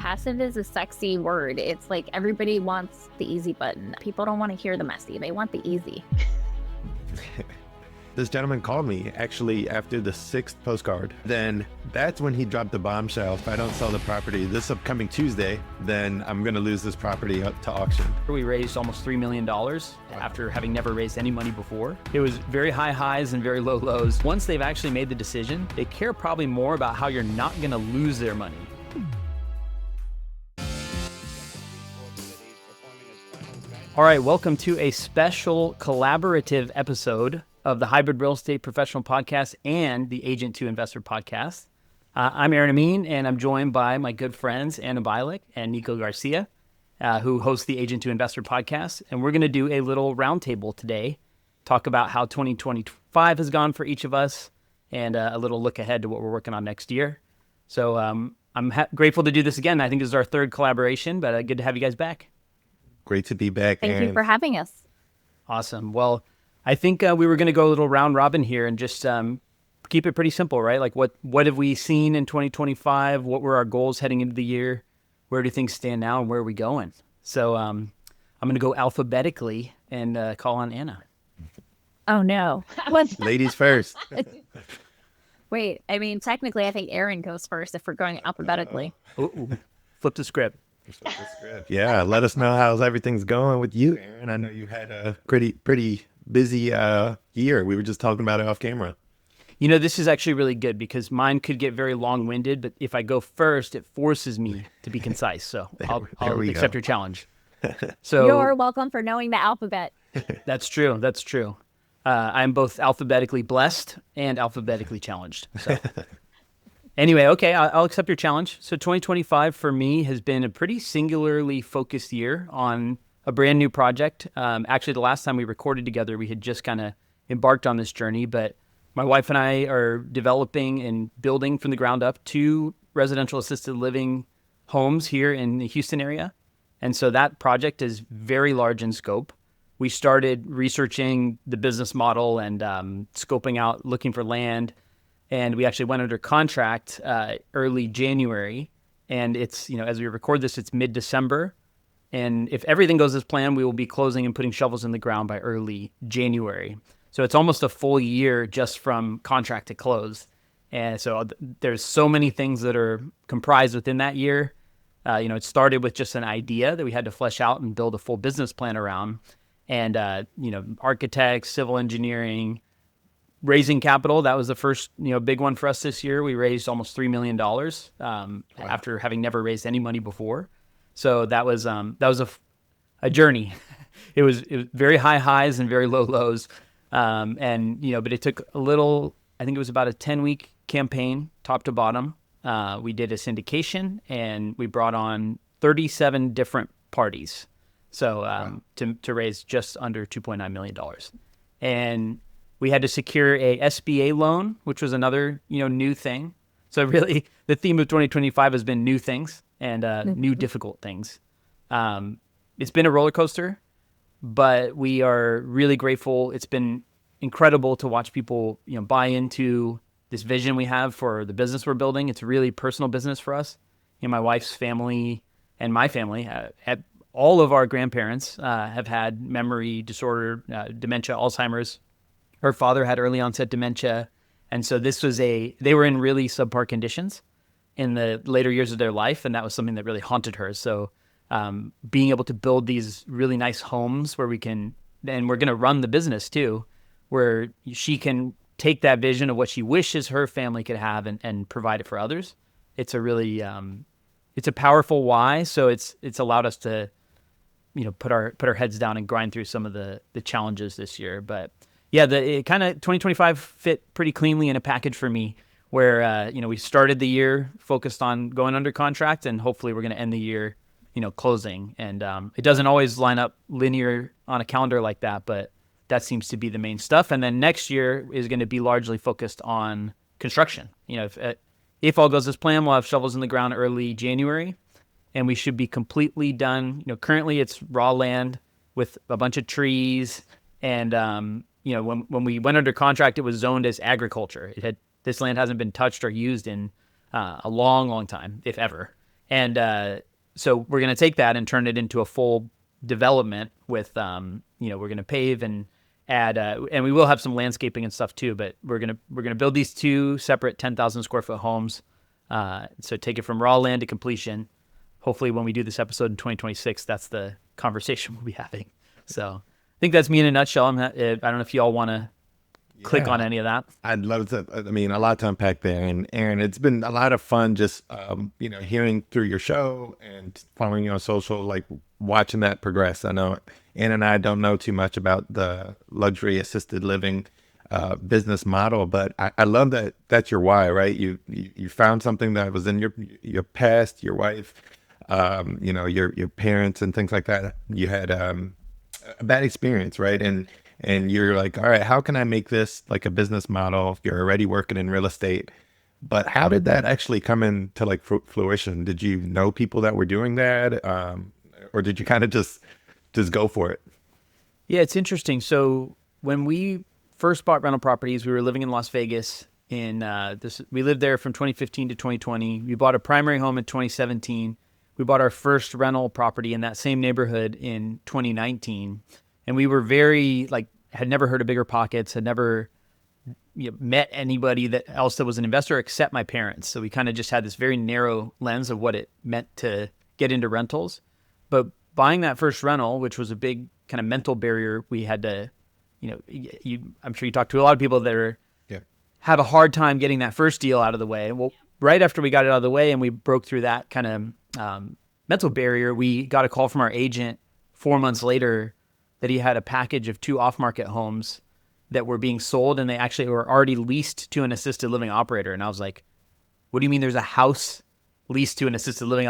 Passive is a sexy word. It's like everybody wants the easy button. People don't want to hear the messy. They want the easy. This gentleman called me actually after the 6th postcard. Then that's when he dropped the bombshell. If I don't sell the property this upcoming Tuesday, then I'm going to lose this property up to auction. We raised almost $3 million after having never raised any money before. It was very high highs and very low lows. Once they've actually made the decision, they care probably more about how you're not going to lose their money. All right, welcome to a special collaborative episode of the Hybrid Real Estate Professional Podcast and the Agent to Investor Podcast. I'm Aaron Amin, and I'm joined by my good friends Anna Bialik and Nico Garcia, who host the Agent to Investor Podcast. And we're going to do a little roundtable today, talk about how 2025 has gone for each of us, and a little look ahead to what we're working on next year. So I'm grateful to do this again. I think this is our third collaboration, but good to have you guys back. Great to be back. Thank you for having us. Awesome. Well, I think we were going to go a little round robin here and just keep it pretty simple, right? Like what have we seen in 2025? What were our goals heading into the year? Where do things stand now and where are we going? So I'm going to go alphabetically and call on Anna. Oh, no. Ladies first. Wait, I mean, technically, I think Aaron goes first if we're going alphabetically. Ooh. Flip the script. Yeah, let us know how's everything's going with you, Aaron. I know you had a pretty busy year. We were just talking about it off camera. You know, this is actually really good because mine could get very long-winded, but if I go first, it forces me to be concise. So I'll accept your challenge. So you're welcome for knowing the alphabet. That's true. That's true. I'm both alphabetically blessed and alphabetically challenged. So. Anyway, okay, I'll accept your challenge. So 2025 for me has been a pretty singularly focused year on a brand new project. Actually, the last time we recorded together, we had just kind of embarked on this journey, but my wife and I are developing and building from the ground up 2 residential assisted living homes here in the Houston area. And so that project is very large in scope. We started researching the business model and scoping out, looking for land. And we actually went under contract early January. And it's, as we record this, it's mid-December. And if everything goes as planned, we will be closing and putting shovels in the ground by early January. So it's almost a full year just from contract to close. And so there's so many things that are comprised within that year. It started with just an idea that we had to flesh out and build a full business plan around. And, architects, civil engineering, raising capital, that was the first, big one for us this year. We raised almost $3 million after having never raised any money before. So that was a journey. It was very high highs and very low lows. But it took I think it was about a 10-week campaign, top to bottom. We did a syndication and we brought on 37 different parties. So to raise just under $2.9 million. And we had to secure a SBA loan, which was another, new thing. So really, the theme of 2025 has been new things and new difficult things. It's been a roller coaster, but we are really grateful. It's been incredible to watch people, buy into this vision we have for the business we're building. It's a really personal business for us. My wife's family and my family, all of our grandparents have had memory disorder, dementia, Alzheimer's. Her father had early onset dementia. And so they were in really subpar conditions in the later years of their life. And that was something that really haunted her. So being able to build these really nice homes where and we're going to run the business too, where she can take that vision of what she wishes her family could have and provide it for others. It's a really, it's a powerful why. So it's allowed us to, put our heads down and grind through some of the challenges this year. But yeah, it kind of 2025 fit pretty cleanly in a package for me where, we started the year focused on going under contract and hopefully we're going to end the year, closing. And it doesn't always line up linear on a calendar like that, but that seems to be the main stuff. And then next year is going to be largely focused on construction. If all goes as planned, we'll have shovels in the ground early January and we should be completely done. Currently it's raw land with a bunch of trees and, when we went under contract, it was zoned as agriculture. This land hasn't been touched or used in a long, long time, if ever. And so we're going to take that and turn it into a full development with, we're going to pave and add, and we will have some landscaping and stuff too, but we're going to build these 2 separate 10,000 square foot homes. So take it from raw land to completion. Hopefully when we do this episode in 2026, that's the conversation we'll be having. So I think that's me in a nutshell. I don't know if you all want to click on any of that. I'd love to. I mean, a lot to unpack there. And Aaron, it's been a lot of fun just, hearing through your show and following you on social, like watching that progress. I know Ann and I don't know too much about the luxury assisted living business model, but I love that that's your why, right? You found something that was in your past, your wife, your parents and things like that. You had a bad experience, right? And you're like, all right, how can I make this like a business model? You're already working in real estate, but how did that actually come into like fruition? Did you know people that were doing that, or did you kind of just go for it? Yeah, it's interesting. So when we first bought rental properties, we were living in Las Vegas. We lived there from 2015 to 2020. We bought a primary home in 2017. We bought our first rental property in that same neighborhood in 2019. And we were had never heard of BiggerPockets, had never met anybody else that was an investor except my parents. So we kind of just had this very narrow lens of what it meant to get into rentals. But buying that first rental, which was a big kind of mental barrier, we had to, I'm sure you talk to a lot of people that have a hard time getting that first deal out of the way. Well, right after we got it out of the way and we broke through that kind of mental barrier, we got a call from our agent 4 months later that he had a package of 2 off-market homes that were being sold, and they actually were already leased to an assisted living operator. And I was like, what do you mean there's a house leased to an assisted living?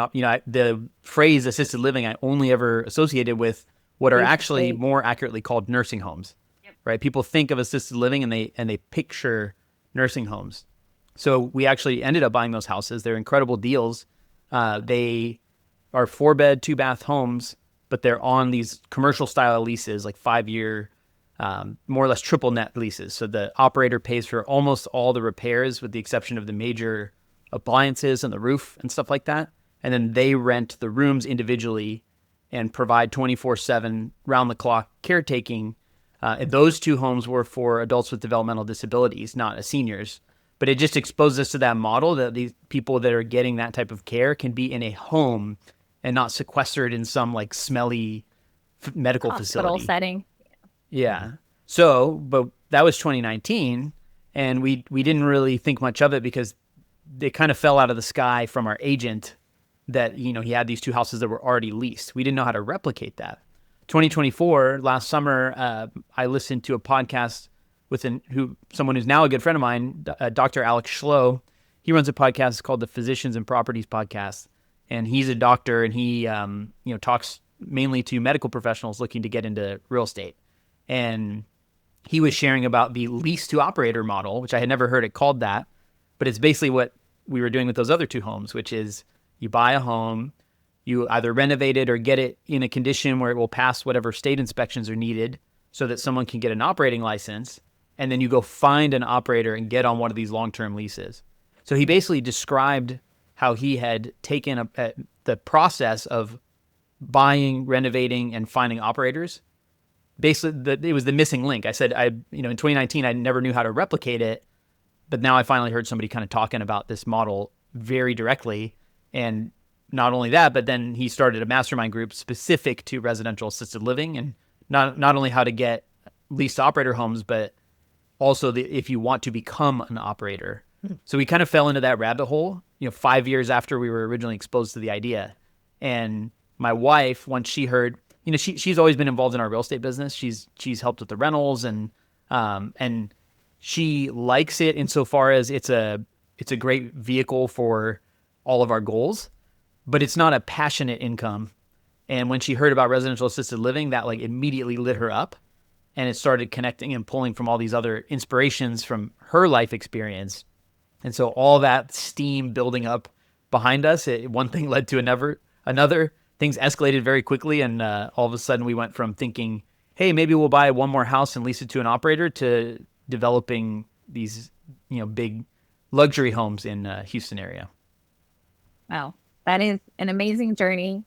The phrase assisted living I only ever associated with what are actually more accurately called nursing homes, right? People think of assisted living and they picture nursing homes. So we actually ended up buying those houses. They're incredible deals. They are 4-bed, 2-bath homes, but they're on these commercial style leases, like 5-year, more or less triple net leases. So the operator pays for almost all the repairs with the exception of the major appliances and the roof and stuff like that. And then they rent the rooms individually and provide 24/7 round the clock caretaking. And those 2 homes were for adults with developmental disabilities, not seniors. But it just exposes us to that model that these people that are getting that type of care can be in a home and not sequestered in some like smelly medical hospital facility setting. Yeah. So, but that was 2019, and we didn't really think much of it because they kind of fell out of the sky from our agent that, he had these 2 houses that were already leased. We didn't know how to replicate that. 2024, last summer, I listened to a podcast with someone who's now a good friend of mine, Dr. Alex Schlow. He runs a podcast called the Physicians and Properties Podcast. And he's a doctor, and he, talks mainly to medical professionals looking to get into real estate. And he was sharing about the lease to operator model, which I had never heard it called that, but it's basically what we were doing with those other 2 homes, which is you buy a home, you either renovate it or get it in a condition where it will pass whatever state inspections are needed so that someone can get an operating license, and then you go find an operator and get on one of these long-term leases. So he basically described how he had taken the process of buying, renovating, and finding operators. Basically, it was the missing link. I said, in 2019, I never knew how to replicate it, but now I finally heard somebody kind of talking about this model very directly. And not only that, but then he started a mastermind group specific to residential assisted living, and not only how to get leased operator homes, but also if you want to become an operator. So we kind of fell into that rabbit hole, 5 years after we were originally exposed to the idea. And my wife, once she heard, she's always been involved in our real estate business. She's helped with the rentals, and she likes it insofar as it's a great vehicle for all of our goals, but it's not a passionate income. And when she heard about residential assisted living, that like immediately lit her up, and it started connecting and pulling from all these other inspirations from her life experience. And so all that steam building up behind us, one thing led to another. Things escalated very quickly, and all of a sudden we went from thinking, hey, maybe we'll buy one more house and lease it to an operator, to developing these, big luxury homes in Houston area. Wow. That is an amazing journey.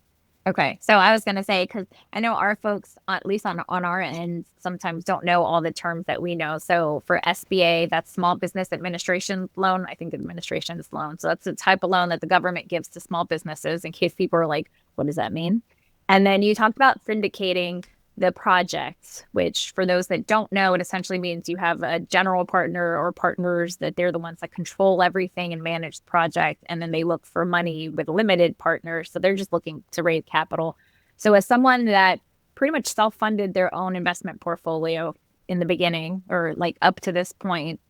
Okay. So I was going to say, because I know our folks, at least on our end, sometimes don't know all the terms that we know. So for SBA, that's Small Business Administration Loan. I think administration is loan. So that's the type of loan that the government gives to small businesses in case people are like, what does that mean? And then you talked about syndicating the projects, which for those that don't know, it essentially means you have a general partner or partners that they're the ones that control everything and manage the project. And then they look for money with limited partners. So they're just looking to raise capital. So as someone that pretty much self-funded their own investment portfolio in the beginning or like up to this point,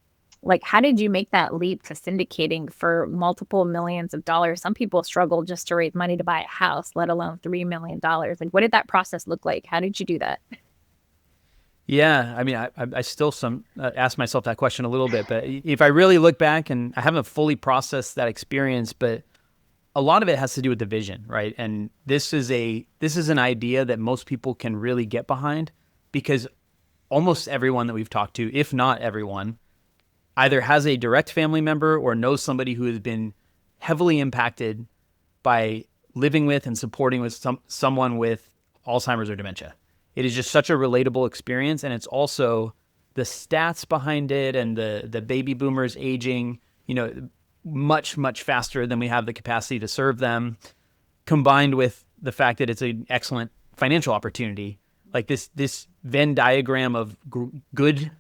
like how did you make that leap to syndicating for multiple millions of dollars? Some people struggle just to raise money to buy a house, let alone $3 million. Like what did that process look like? How did you do that? Yeah, I mean, I still ask myself that question a little bit, but if I really look back, and I haven't fully processed that experience, but a lot of it has to do with the vision, right? And this is an idea that most people can really get behind, because almost everyone that we've talked to, if not everyone, either has a direct family member or knows somebody who has been heavily impacted by living with and supporting with someone with Alzheimer's or dementia. It is just such a relatable experience, and it's also the stats behind it and the baby boomers aging, much, much faster than we have the capacity to serve them, combined with the fact that it's an excellent financial opportunity. Like this Venn diagram of good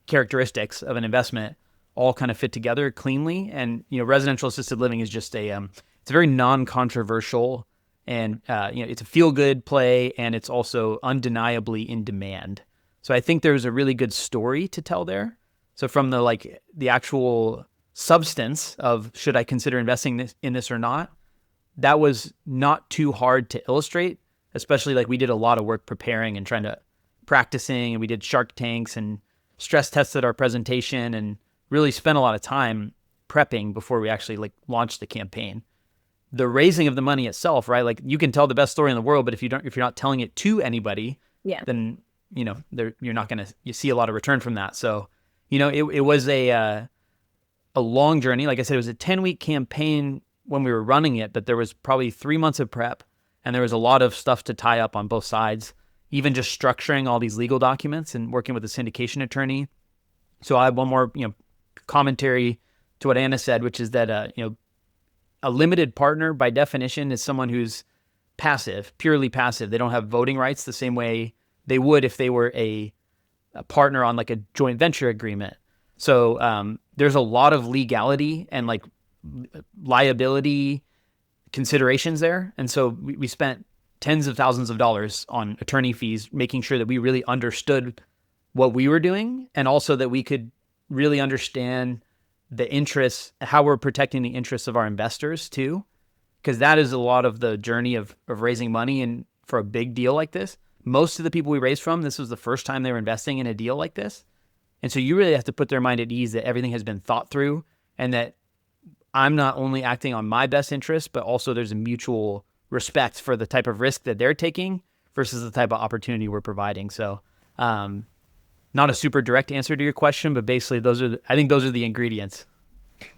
characteristics of an investment all kind of fit together cleanly. And, residential assisted living is just it's a very non-controversial and, it's a feel-good play, and it's also undeniably in demand. So I think there's a really good story to tell there. So from the actual substance of should I consider investing in this or not, that was not too hard to illustrate, especially like we did a lot of work preparing and practicing, and we did Shark Tanks and stress tested our presentation and really spent a lot of time prepping before we actually launched the campaign. The raising of the money itself, right? Like you can tell the best story in the world, but if you're not telling it to anybody, Yeah. then you're not going to see a lot of return from that. So, it was a long journey. Like I said, it was a 10-week campaign when we were running it, but there was probably 3 months of prep, and there was a lot of stuff to tie up on both sides. Even just structuring all these legal documents and working with a syndication attorney. So I have one more, commentary to what Anna said, which is that, a limited partner by definition is someone who's passive, purely passive. They don't have voting rights the same way they would if they were a partner on like a joint venture agreement. So there's a lot of legality and liability considerations there. And so we spent tens of thousands of dollars on attorney fees, making sure that we really understood what we were doing, and also that we could really understand the interests, how we're protecting the interests of our investors too, because that is a lot of the journey of raising money. And for a big deal like this, most of the people we raised from, this was the first time they were investing in a deal like this. And so you really have to put their mind at ease that everything has been thought through, and that I'm not only acting on my best interest, but also there's a mutual respect for the type of risk that they're taking versus the type of opportunity we're providing. So not a super direct answer to your question, but basically I think those are the ingredients.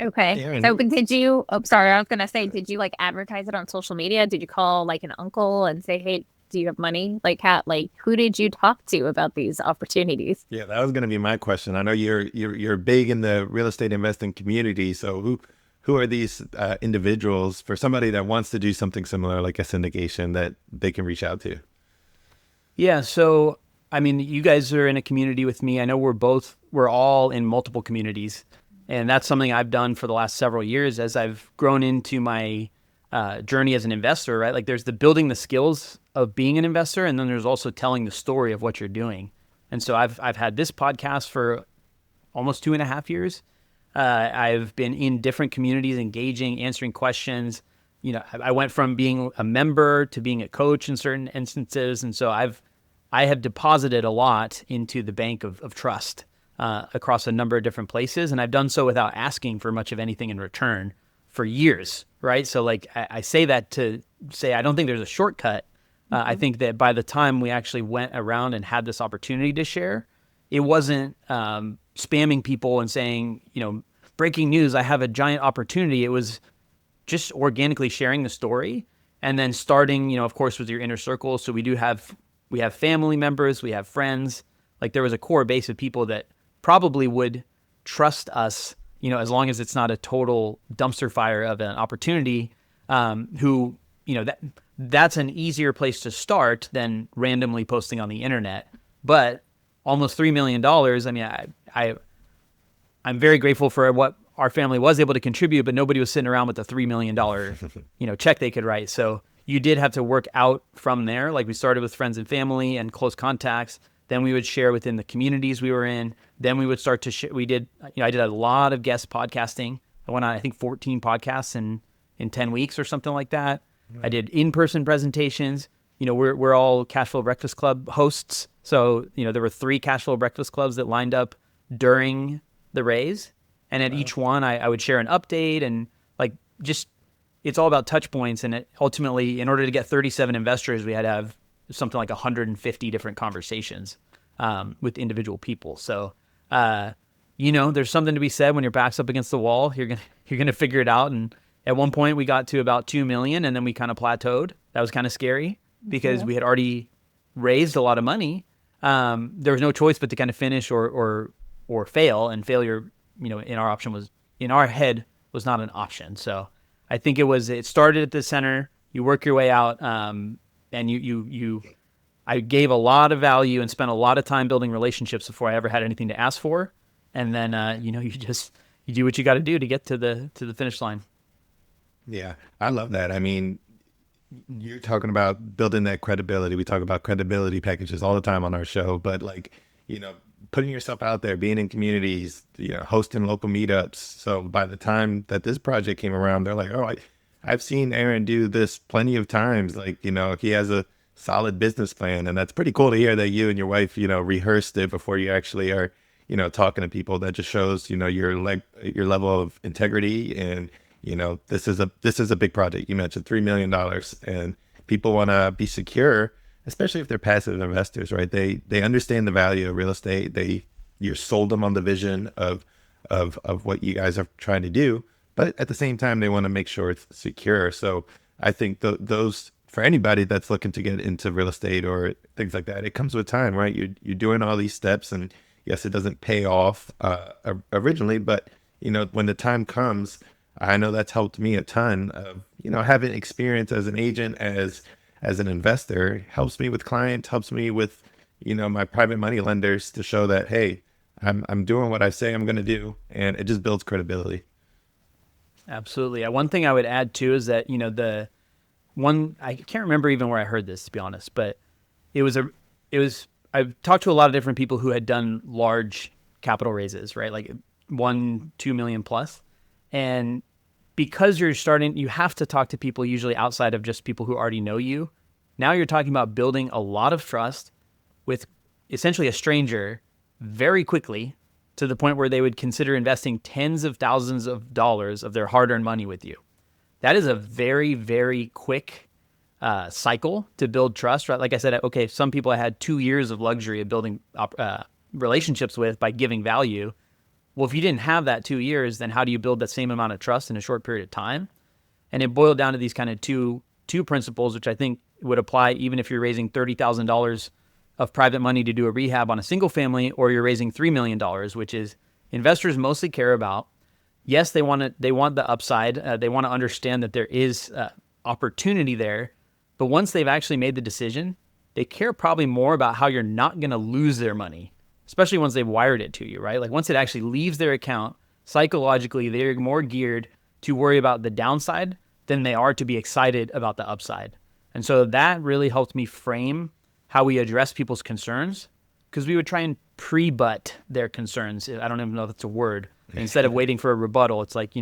Okay. Aaron. So did you, sorry, I was going to say, did you advertise it on social media? Did you call an uncle and say, hey, do you have money? Who did you talk to about these opportunities? Yeah, that was going to be my question. I know you're big in the real estate investing community. So who are these individuals, for somebody that wants to do something similar, like a syndication, that they can reach out to? Yeah. So, I mean, you guys are in a community with me. I know we're all in multiple communities, and that's something I've done for the last several years as I've grown into my journey as an investor, right? Like there's the building the skills of being an investor, and then there's also telling the story of what you're doing. And so I've had this podcast for almost 2.5 years. I've been in different communities, engaging, answering questions. I went from being a member to being a coach in certain instances. And so I have deposited a lot into the bank of trust across a number of different places. And I've done so without asking for much of anything in return for years, right? So I say that to say, I don't think there's a shortcut. I think that by the time we actually went around and had this opportunity to share, it wasn't spamming people and saying, breaking news, I have a giant opportunity. It was just organically sharing the story, and then starting, of course, with your inner circle. So we have family members, we have friends. Like there was a core base of people that probably would trust us, as long as it's not a total dumpster fire of an opportunity, who, that's an easier place to start than randomly posting on the internet. But almost $3 million. I mean, I'm very grateful for what our family was able to contribute, but nobody was sitting around with a $3 million, check they could write. So you did have to work out from there. Like we started with friends and family and close contacts. Then we would share within the communities we were in. Then we would start to share. I did a lot of guest podcasting. I went on, I think, 14 podcasts in 10 weeks or something like that. I did in-person presentations. We're all Cash Flow Breakfast Club hosts. So, there were 3 Cash Flow Breakfast Clubs that lined up during the raise. And at each one, I would share an update and it's all about touch points. And ultimately, in order to get 37 investors, we had to have something like 150 different conversations with individual people. So, there's something to be said when your back's up against the wall. You're gonna figure it out. And at one point, we got to about 2 million, and then we kind of plateaued. That was kind of scary because we had already raised a lot of money. There was no choice but to kind of finish or fail, and failure, in our head was not an option. So I think it started at the center. You work your way out, and I gave a lot of value and spent a lot of time building relationships before I ever had anything to ask for. And then, you do what you got to do to get to the finish line. Yeah, I love that. I mean, you're talking about building that credibility. We talk about credibility packages all the time on our show, but putting yourself out there, being in communities, hosting local meetups. So by the time that this project came around, they're like, oh, I've seen Aaron do this plenty of times. He has a solid business plan. And that's pretty cool to hear that you and your wife, rehearsed it before you actually are, talking to people. That just shows, your level of integrity. And, this is a big project. You mentioned $3 million, and people want to be secure, especially if they're passive investors, right? They understand the value of real estate. You're sold them on the vision of what you guys are trying to do, but at the same time, they want to make sure it's secure. So I think those, for anybody that's looking to get into real estate or things like that, it comes with time, right? You're doing all these steps, and yes, it doesn't pay off originally, but when the time comes, I know that's helped me a ton of, having experience as an agent, as an investor, helps me with clients, helps me with, my private money lenders to show that, hey, I'm doing what I say I'm going to do. And it just builds credibility. Absolutely. One thing I would add too is that, I can't remember even where I heard this, to be honest, but I've talked to a lot of different people who had done large capital raises, right? Like 1-2 million plus. And because you have to talk to people usually outside of just people who already know you. Now you're talking about building a lot of trust with essentially a stranger very quickly, to the point where they would consider investing tens of thousands of dollars of their hard-earned money with you. That is a very, very quick cycle to build trust, right? Like I said, okay, some people I had 2 years of luxury of building relationships with by giving value. Well, if you didn't have that 2 years, then how do you build that same amount of trust in a short period of time? And it boiled down to these kind of two principles, which I think would apply even if you're raising $30,000 of private money to do a rehab on a single family, or you're raising $3 million, which is investors mostly care about. Yes, they want the upside. They want to understand that there is opportunity there. But once they've actually made the decision, they care probably more about how you're not going to lose their money, especially once they've wired it to you, right? Like once it actually leaves their account, psychologically, they're more geared to worry about the downside than they are to be excited about the upside. And so that really helped me frame how we address people's concerns, because we would try and pre-butt their concerns. I don't even know if that's a word. Instead of waiting for a rebuttal, it's like,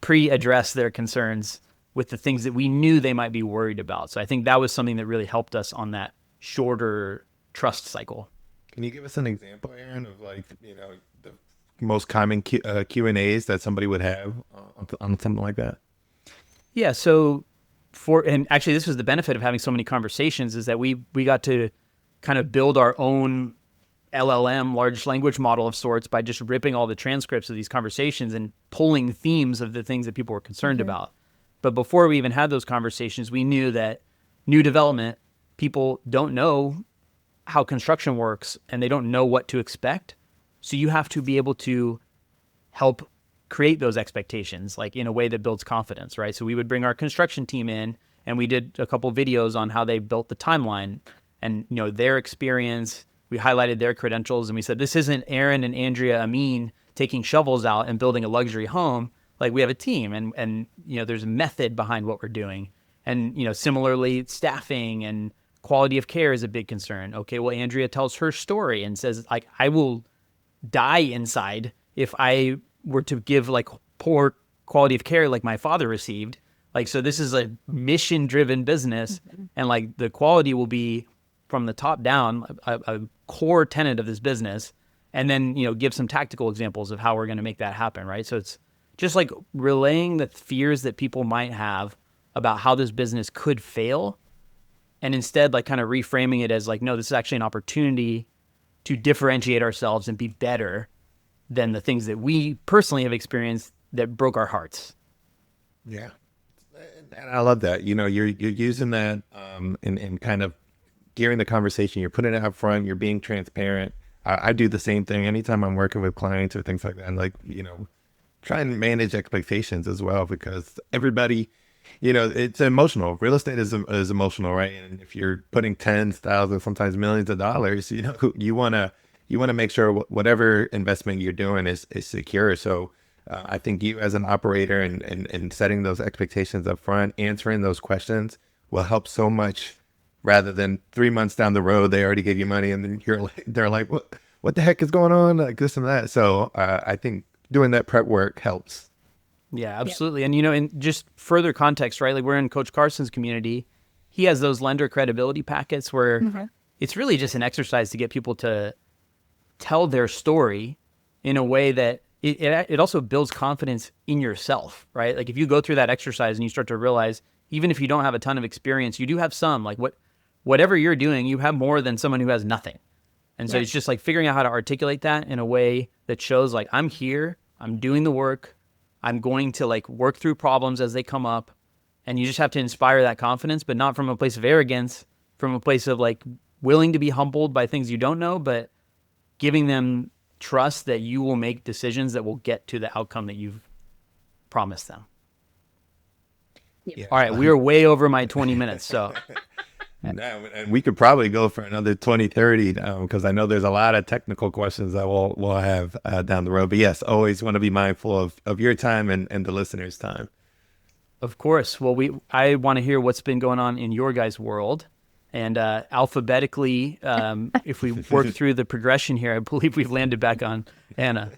pre-address their concerns with the things that we knew they might be worried about. So I think that was something that really helped us on that shorter trust cycle. Can you give us an example, Aaron, of the most common Q&As that somebody would have on something like that? Yeah. So and actually this was the benefit of having so many conversations, is that we got to kind of build our own LLM, large language model of sorts, by just ripping all the transcripts of these conversations and pulling themes of the things that people were concerned about. But before we even had those conversations, we knew that new development, people don't know how construction works and they don't know what to expect. So you have to be able to help create those expectations, like in a way that builds confidence, right? So we would bring our construction team in, and we did a couple videos on how they built the timeline and, you know, their experience. We highlighted their credentials, and we said, this isn't Aaron and Andrea Amin taking shovels out and building a luxury home. Like, we have a team, and you know, there's a method behind what we're doing. And, you know, similarly, staffing and quality of care is a big concern. Okay, well, Andrea tells her story and says, like, I will die inside if I were to give like poor quality of care like my father received. Like, so this is a mission driven business, and like the quality will be from the top down, a core tenet of this business. And then, you know, give some tactical examples of how we're going to make that happen. Right. So it's just like relaying the fears that people might have about how this business could fail. And instead, like, kind of reframing it as like, no, this is actually an opportunity to differentiate ourselves and be better than the things that we personally have experienced that broke our hearts. Yeah. And I love that. You know, you're using that in kind of gearing the conversation. You're putting it up front. You're being transparent. I do the same thing anytime I'm working with clients or things like that. And like, you know, try and manage expectations as well, because everybody, you know, it's emotional. Real estate is emotional, right? And if you're putting tens, thousands, sometimes millions of dollars, you know, you want to make sure whatever investment you're doing is secure. So I think you as an operator and setting those expectations up front, answering those questions will help so much, rather than 3 months down the road, they already gave you money and then they're like, what the heck is going on? Like this and that. So I think doing that prep work helps. Yeah, absolutely. And, you know, in just further context, right? Like, we're in Coach Carson's community. He has those lender credibility packets where it's really just an exercise to get people to tell their story in a way that it also builds confidence in yourself, right? Like, if you go through that exercise and you start to realize, even if you don't have a ton of experience, you do have some, like whatever you're doing, you have more than someone who has nothing. And so it's just like figuring out how to articulate that in a way that shows like, I'm here, I'm doing the work, I'm going to like work through problems as they come up. And you just have to inspire that confidence, but not from a place of arrogance, from a place of like willing to be humbled by things you don't know, but giving them trust that you will make decisions that will get to the outcome that you've promised them. Yeah. All right, we are way over my 20 minutes, so. And we could probably go for another 20, 30, because I know there's a lot of technical questions that we'll have down the road. But yes, always want to be mindful of your time and the listeners' time. Of course. Well, I want to hear what's been going on in your guys' world. And alphabetically, if we work through the progression here, I believe we've landed back on Anna.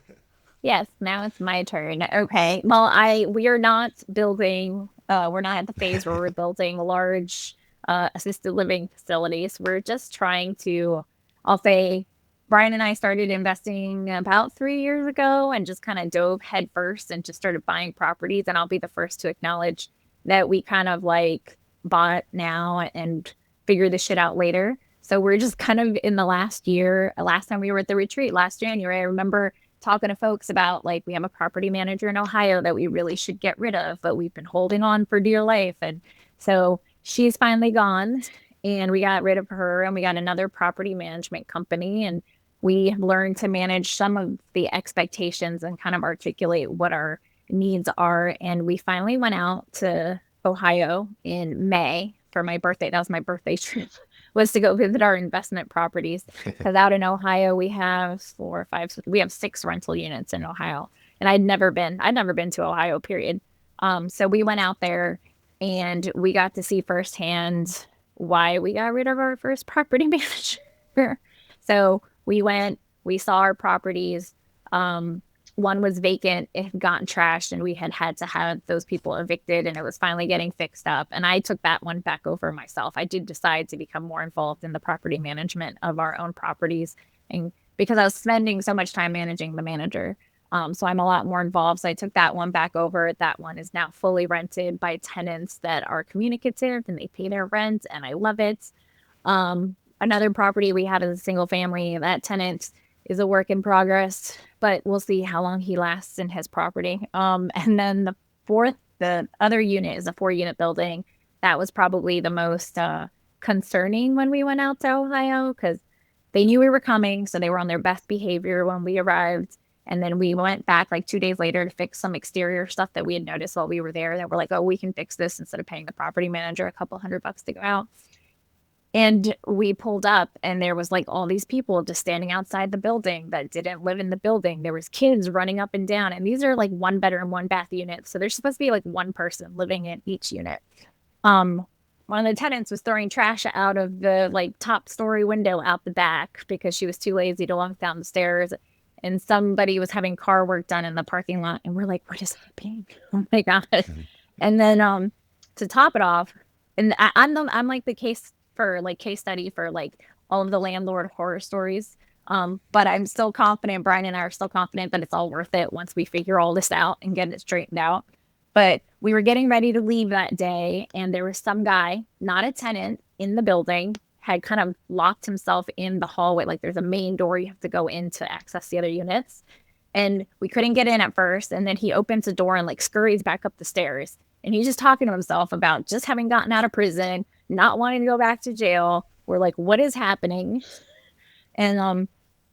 Yes, now it's my turn. Okay. Well, we are not building, we're not at the phase where we're building large assisted living facilities. We're just trying to, I'll say, Brian and I started investing about 3 years ago and just kind of dove headfirst and just started buying properties. And I'll be the first to acknowledge that we kind of like bought now and figure this shit out later. So we're just kind of in the last year. Last time we were at the retreat last January, I remember talking to folks about like, we have a property manager in Ohio that we really should get rid of, but we've been holding on for dear life. And so she's finally gone and we got rid of her and we got another property management company, and we learned to manage some of the expectations and kind of articulate what our needs are. And we finally went out to Ohio in May for my birthday. That was my birthday trip, was to go visit our investment properties. Because out in Ohio, we have 6 rental units in Ohio. And I'd never been to Ohio, period. So we went out there and we got to see firsthand why we got rid of our first property manager. So we went, we saw our properties. One was vacant, it had gotten trashed, and we had to have those people evicted, and it was finally getting fixed up. And I took that one back over myself. I did decide to become more involved in the property management of our own properties, and because I was spending so much time managing the manager. So I'm a lot more involved. So I took that one back over. That one is now fully rented by tenants that are communicative and they pay their rent, and I love it. another property we had as a single family. That tenant is a work in progress, but we'll see how long he lasts in his property. And then the other unit is a 4-unit building. That was probably the most concerning when we went out to Ohio, because they knew we were coming, so they were on their best behavior when we arrived. And then we went back like 2 days later to fix some exterior stuff that we had noticed while we were there. That we're like, oh, we can fix this instead of paying the property manager a couple $100 to go out. And we pulled up, and there was like all these people just standing outside the building that didn't live in the building. There was kids running up and down, and these are like 1-bedroom, 1-bath units. So there's supposed to be like one person living in each unit. One of the tenants was throwing trash out of the like top story window out the back because she was too lazy to walk down the stairs. And somebody was having car work done in the parking lot, and we're like, what is happening? Oh my God. And then to top it off, and I'm like the case study for like all of the landlord horror stories. But I'm still confident, Brian and I are still confident that it's all worth it once we figure all this out and get it straightened out. But we were getting ready to leave that day, and there was some guy, not a tenant, in the building, had kind of locked himself in the hallway. Like there's a main door you have to go in to access the other units. And we couldn't get in at first. And then he opens the door and like scurries back up the stairs. And he's just talking to himself about just having gotten out of prison, not wanting to go back to jail. We're like, what is happening? And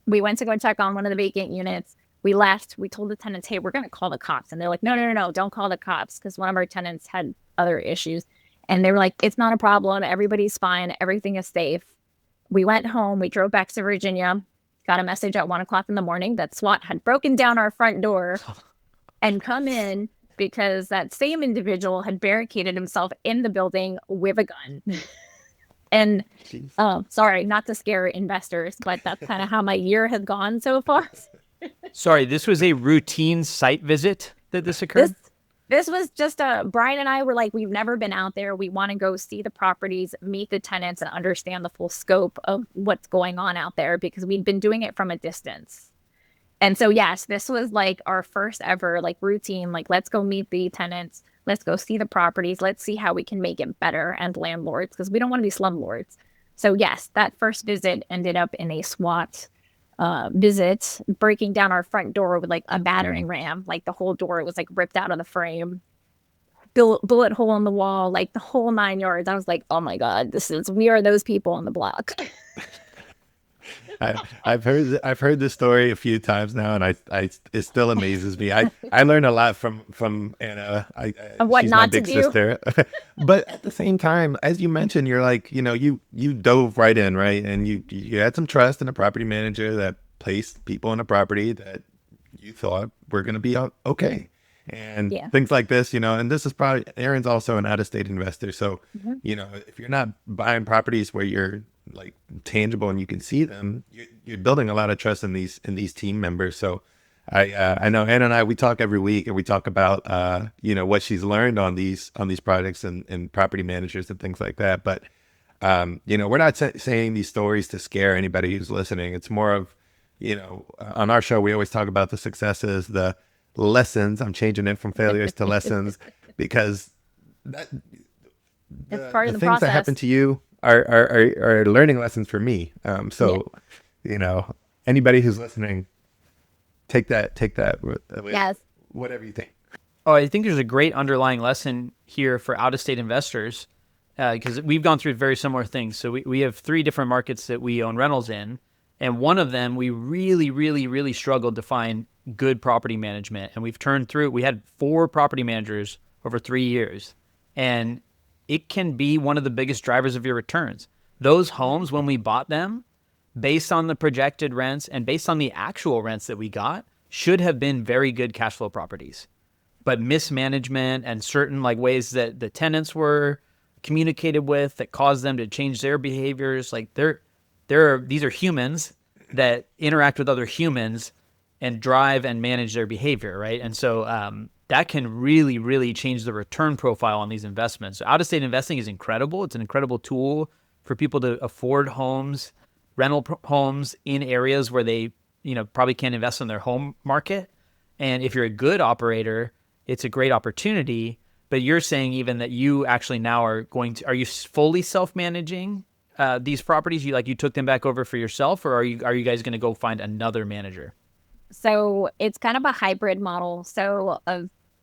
we went to go check on one of the vacant units. We left. We told the tenants, hey, we're going to call the cops. And they're like, no, don't call the cops, because one of our tenants had other issues. And they were like, it's not a problem. Everybody's fine. Everything is safe. We went home. We drove back to Virginia, got a message at 1:00 in the morning that SWAT had broken down our front door and come in because that same individual had barricaded himself in the building with a gun. And sorry, not to scare investors, but that's kind of how my year has gone so far. Sorry, this was a routine site visit that this occurred? This was just Brian and I were like, we've never been out there. We want to go see the properties, meet the tenants, and understand the full scope of what's going on out there, because we'd been doing it from a distance. And so, yes, this was like our first ever like routine, like, let's go meet the tenants. Let's go see the properties. Let's see how we can make it better and landlords, because we don't want to be slumlords. So yes, that first visit ended up in a SWAT visit, breaking down our front door with like a battering ram. Like the whole door was like ripped out of the frame, bullet hole in the wall, like the whole 9 yards. I was like, oh my God, we are those people on the block. I've heard this story a few times now, and it still amazes me. I learned a lot from Anna. Of what she's not my big to do. sister. But at the same time, as you mentioned, you're like, you dove right in, right? And you had some trust in a property manager that placed people in a property that you thought were going to be okay. And things like this, and this is probably, Aaron's also an out-of-state investor. So, if you're not buying properties where you're like tangible and you can see them, you're building a lot of trust in these team members. So I know Anna and I, we talk every week, and we talk about, what she's learned on these projects and property managers and things like that. But, we're not saying these stories to scare anybody who's listening. It's more of, on our show, we always talk about the successes, the lessons. I'm changing it from failures to lessons, because It's part of the things process. that happen to you are learning lessons for me. Anybody who's listening, take that with Yes. whatever you think. Oh, I think there's a great underlying lesson here for out-of-state investors, because we've gone through very similar things. So we have 3 different markets that we own rentals in, and one of them we really, really, really struggled to find good property management. And we had 4 property managers over 3 years, and it can be one of the biggest drivers of your returns. Those homes, when we bought them, based on the projected rents and based on the actual rents that we got, should have been very good cash flow properties. But mismanagement and certain like ways that the tenants were communicated with that caused them to change their behaviors, like these are humans that interact with other humans and drive and manage their behavior, right? And so that can really, really change the return profile on these investments. So out-of-state investing is incredible. It's an incredible tool for people to afford homes, rental homes in areas where they, probably can't invest in their home market. And if you're a good operator, it's a great opportunity. But you're saying even that you actually now are you fully self-managing these properties? You took them back over for yourself, or are you guys going to go find another manager? So it's kind of a hybrid model.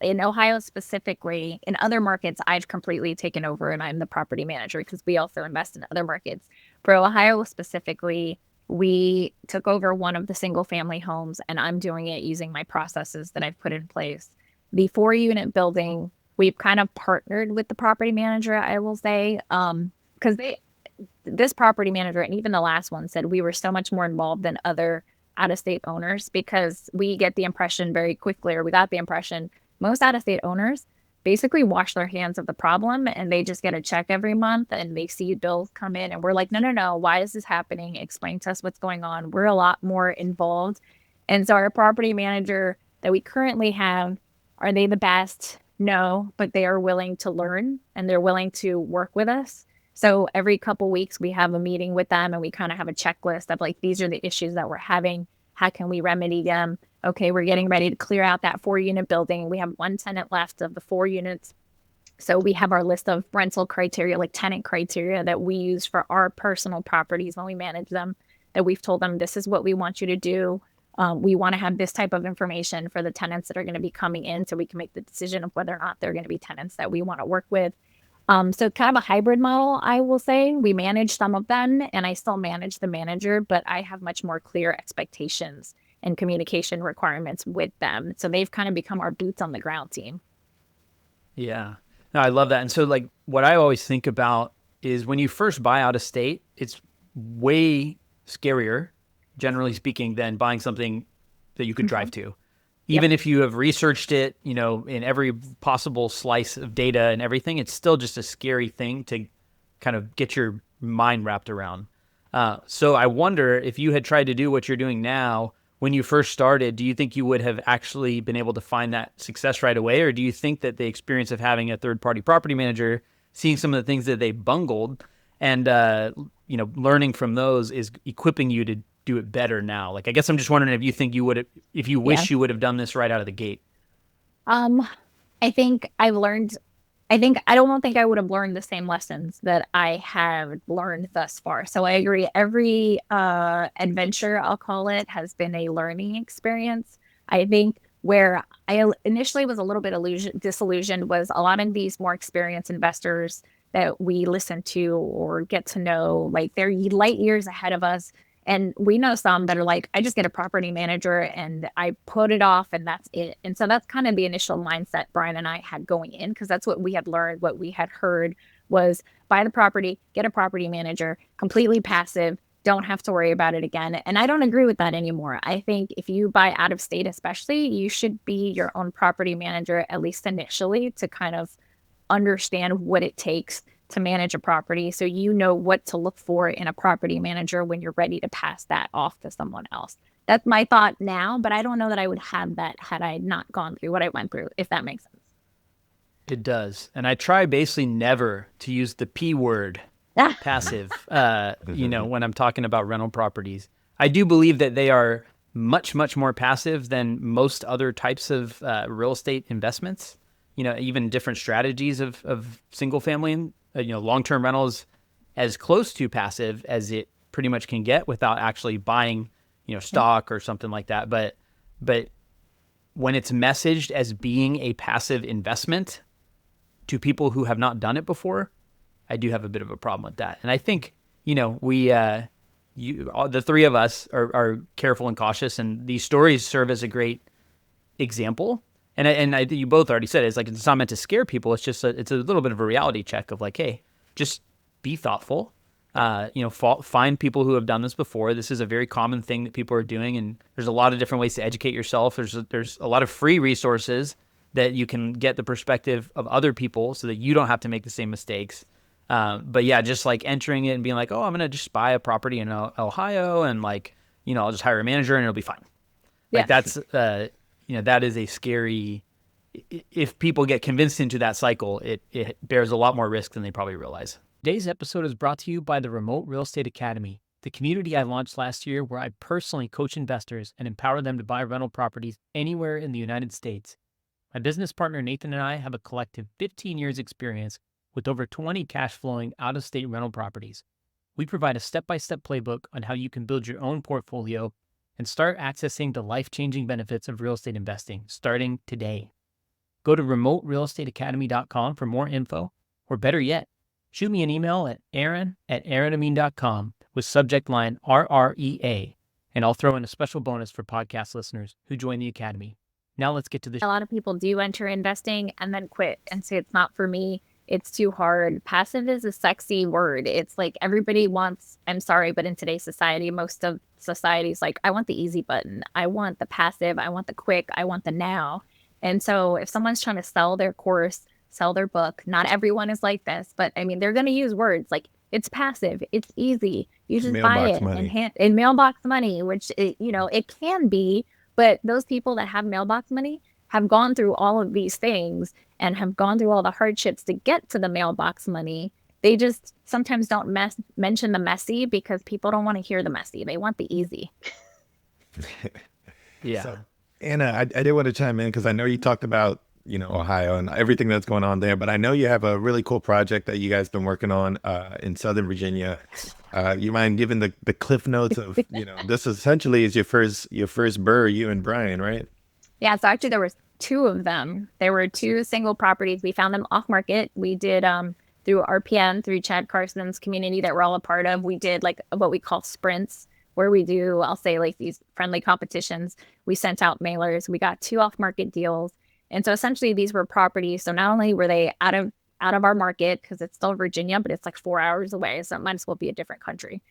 In Ohio specifically, in other markets, I've completely taken over and I'm the property manager because we also invest in other markets. For Ohio specifically, we took over one of the single family homes and I'm doing it using my processes that I've put in place. The 4-unit building, we've kind of partnered with the property manager, I will say, because this property manager and even the last one said we were so much more involved than other out-of-state owners because we get the impression very quickly, or we got the impression most out-of-state owners basically wash their hands of the problem and they just get a check every month and they see bills come in and we're like, no, why is this happening? Explain to us what's going on. We're a lot more involved. And so our property manager that we currently have, are they the best? No, but they are willing to learn and they're willing to work with us. So every couple weeks we have a meeting with them and we kind of have a checklist of like, these are the issues that we're having. How can we remedy them? Okay, we're getting ready to clear out that 4-unit building. We have one tenant left of the 4 units. So we have our list of rental criteria, like tenant criteria that we use for our personal properties when we manage them, that we've told them, this is what we want you to do. We want to have this type of information for the tenants that are going to be coming in so we can make the decision of whether or not they're going to be tenants that we want to work with. So kind of a hybrid model, I will say. We manage some of them and I still manage the manager, but I have much more clear expectations and communication requirements with them. So they've kind of become our boots on the ground team. Yeah. No, I love that. And so like what I always think about is when you first buy out of state, it's way scarier, generally speaking, than buying something that you could drive to. Even if you have researched it, in every possible slice of data and everything, it's still just a scary thing to kind of get your mind wrapped around. So I wonder if you had tried to do what you're doing now when you first started, do you think you would have actually been able to find that success right away? Or do you think that the experience of having a third-party property manager, seeing some of the things that they bungled and, learning from those is equipping you to do it better now? Like, I guess I'm just wondering if you think you would have, if you wish you would have done this right out of the gate. I think I don't think I would have learned the same lessons that I have learned thus far. So I agree. Every adventure, I'll call it, has been a learning experience. I think where I initially was a little bit disillusioned was a lot of these more experienced investors that we listen to or get to know, like they're light years ahead of us. And we know some that are like, I just get a property manager and I put it off and that's it. And so that's kind of the initial mindset Brian and I had going in, because that's what we had learned, what we had heard was buy the property, get a property manager, completely passive, don't have to worry about it again. And I don't agree with that anymore. I think if you buy out of state, especially, you should be your own property manager, at least initially, to kind of understand what it takes to manage a property, so you know what to look for in a property manager when you're ready to pass that off to someone else. That's my thought now, but I don't know that I would have that had I not gone through what I went through, if that makes sense. It does. And I try basically never to use the P word, passive, when I'm talking about rental properties. I do believe that they are much, much more passive than most other types of real estate investments. Even different strategies of single family, long-term rentals, as close to passive as it pretty much can get without actually buying, stock or something like that. But when it's messaged as being a passive investment to people who have not done it before, I do have a bit of a problem with that. And I think, the three of us are careful and cautious, and these stories serve as a great example. And you both already said it. It's like, it's not meant to scare people. It's just it's a little bit of a reality check of like, hey, just be thoughtful. Find people who have done this before. This is a very common thing that people are doing, and there's a lot of different ways to educate yourself. There's a lot of free resources that you can get the perspective of other people so that you don't have to make the same mistakes. But yeah, just like entering it and being like, oh, I'm gonna just buy a property in Ohio, and like, I'll just hire a manager and it'll be fine. Like that's that is a scary, if people get convinced into that cycle, it bears a lot more risk than they probably realize. Today's episode is brought to you by the Remote Real Estate Academy, the community I launched last year where I personally coach investors and empower them to buy rental properties anywhere in the United States. My business partner Nathan and I have a collective 15 years experience with over 20 cash flowing out-of-state rental properties. We provide a step-by-step playbook on how you can build your own portfolio and start accessing the life-changing benefits of real estate investing starting today. Go to remoterealestateacademy.com for more info, or better yet, shoot me an email at aron@aronamin.com with subject line RREA, and I'll throw in a special bonus for podcast listeners who join the Academy. Now let's get to the A lot of people do enter investing and then quit and say it's not for me. It's too hard. Passive is a sexy word. It's like everybody wants, I'm sorry, but in today's society, most of society's like, I want the easy button. I want the passive. I want the quick. I want the now. And so if someone's trying to sell their course, sell their book, not everyone is like this, but I mean, they're going to use words like it's passive, it's easy. You just buy Mailbox it money. and mailbox money, which, it can be, but those people that have mailbox money have gone through all of these things and have gone through all the hardships to get to the mailbox money. They just sometimes don't mention the messy because people don't want to hear the messy. They want the easy. Yeah. So, Anna, I did want to chime in because I know you talked about, Ohio and everything that's going on there, but I know you have a really cool project that you guys been working on in Southern Virginia. You mind giving the cliff notes of, this essentially is your first burr, you and Brian, right? Yeah, so actually there was two of them. There were two single properties. We found them off market. We did through RPM, through Chad Carson's community that we're all a part of. We did like what we call sprints, where we do, I'll say, like these friendly competitions. We sent out mailers. We got two off market deals. And so essentially these were properties. So not only were they out of our market because it's still Virginia, but it's like 4 hours away. So it might as well be a different country.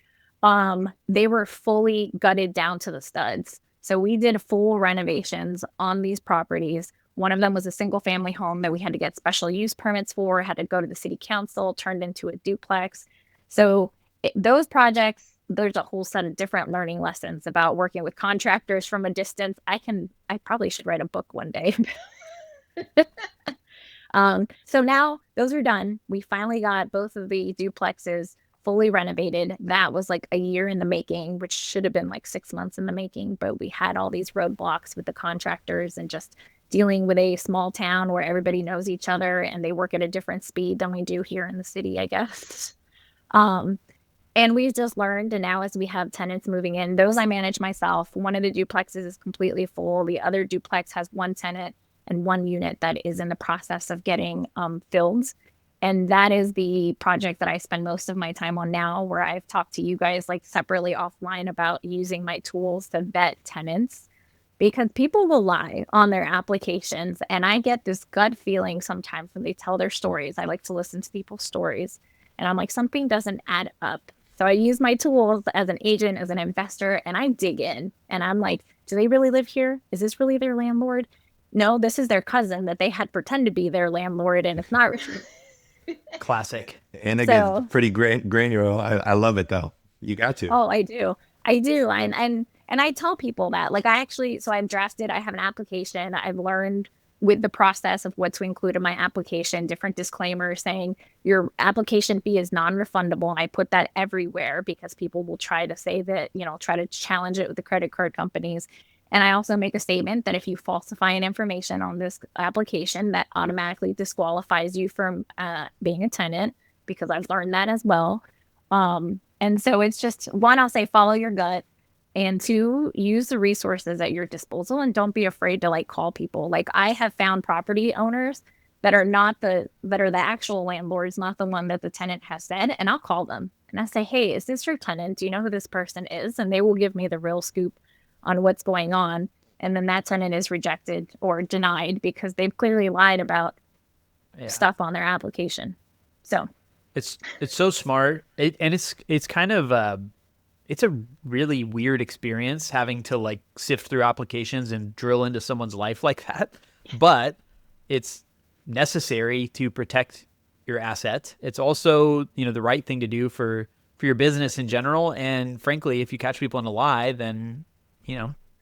They were fully gutted down to the studs. So we did full renovations on these properties. One of them was a single family home that we had to get special use permits for, had to go to the city council, turned into a duplex. So those projects, there's a whole set of different learning lessons about working with contractors from a distance. I probably should write a book one day. So now those are done. We finally got both of the duplexes fully renovated. That was like a year in the making, which should have been like 6 months in the making, but we had all these roadblocks with the contractors and just dealing with a small town where everybody knows each other and they work at a different speed than we do here in the city, I guess. And we've just learned, and now as we have tenants moving in, those I manage myself. One of the duplexes is completely full. The other duplex has one tenant and one unit that is in the process of getting filled. And that is the project that I spend most of my time on now, where I've talked to you guys like separately offline about using my tools to vet tenants, because people will lie on their applications. And I get this gut feeling sometimes when they tell their stories. I like to listen to people's stories and I'm like, something doesn't add up. So I use my tools as an agent, as an investor, and I dig in and I'm like, do they really live here? Is this really their landlord? No, this is their cousin that they had pretend to be their landlord, and it's not really. Classic. And it gets pretty granular. I love it though. You got to. Oh, I do. And I tell people that, like, so I've drafted, I have an application. I've learned with the process of what to include in my application, different disclaimers saying your application fee is non-refundable. And I put that everywhere because people will try to say that, try to challenge it with the credit card companies. And I also make a statement that if you falsify an information on this application, that automatically disqualifies you from being a tenant, because I've learned that as well. And so it's just, one, I'll say follow your gut. And two, use the resources at your disposal and don't be afraid to call people. Like, I have found property owners that are the actual landlords, not the one that the tenant has said. And I'll call them and I say, hey, is this your tenant? Do you know who this person is? And they will give me the real scoop on what's going on. And then that tenant is rejected or denied because they've clearly lied about stuff on their application. So it's so smart. It's kind of, it's a really weird experience having to sift through applications and drill into someone's life like that. But it's necessary to protect your asset. It's also, the right thing to do for your business in general. And frankly, if you catch people in a lie, then,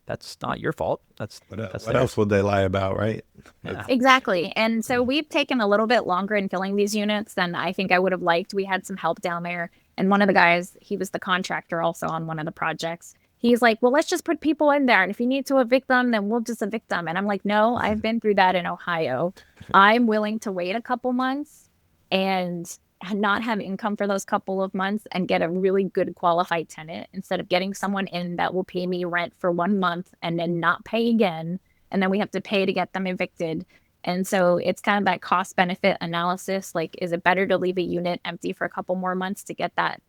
that's not your fault. What else would they lie about, right? Yeah. Exactly. And so we've taken a little bit longer in filling these units than I think I would have liked. We had some help down there. And one of the guys, he was the contractor also on one of the projects. He's like, well, let's just put people in there. And if you need to evict them, then we'll just evict them. And I'm like, no, I've been through that in Ohio. I'm willing to wait a couple months and not have income for those couple of months and get a really good qualified tenant instead of getting someone in that will pay me rent for 1 month and then not pay again. And then we have to pay to get them evicted. And so it's kind of that cost benefit analysis. Like, is it better to leave a unit empty for a couple more months to get that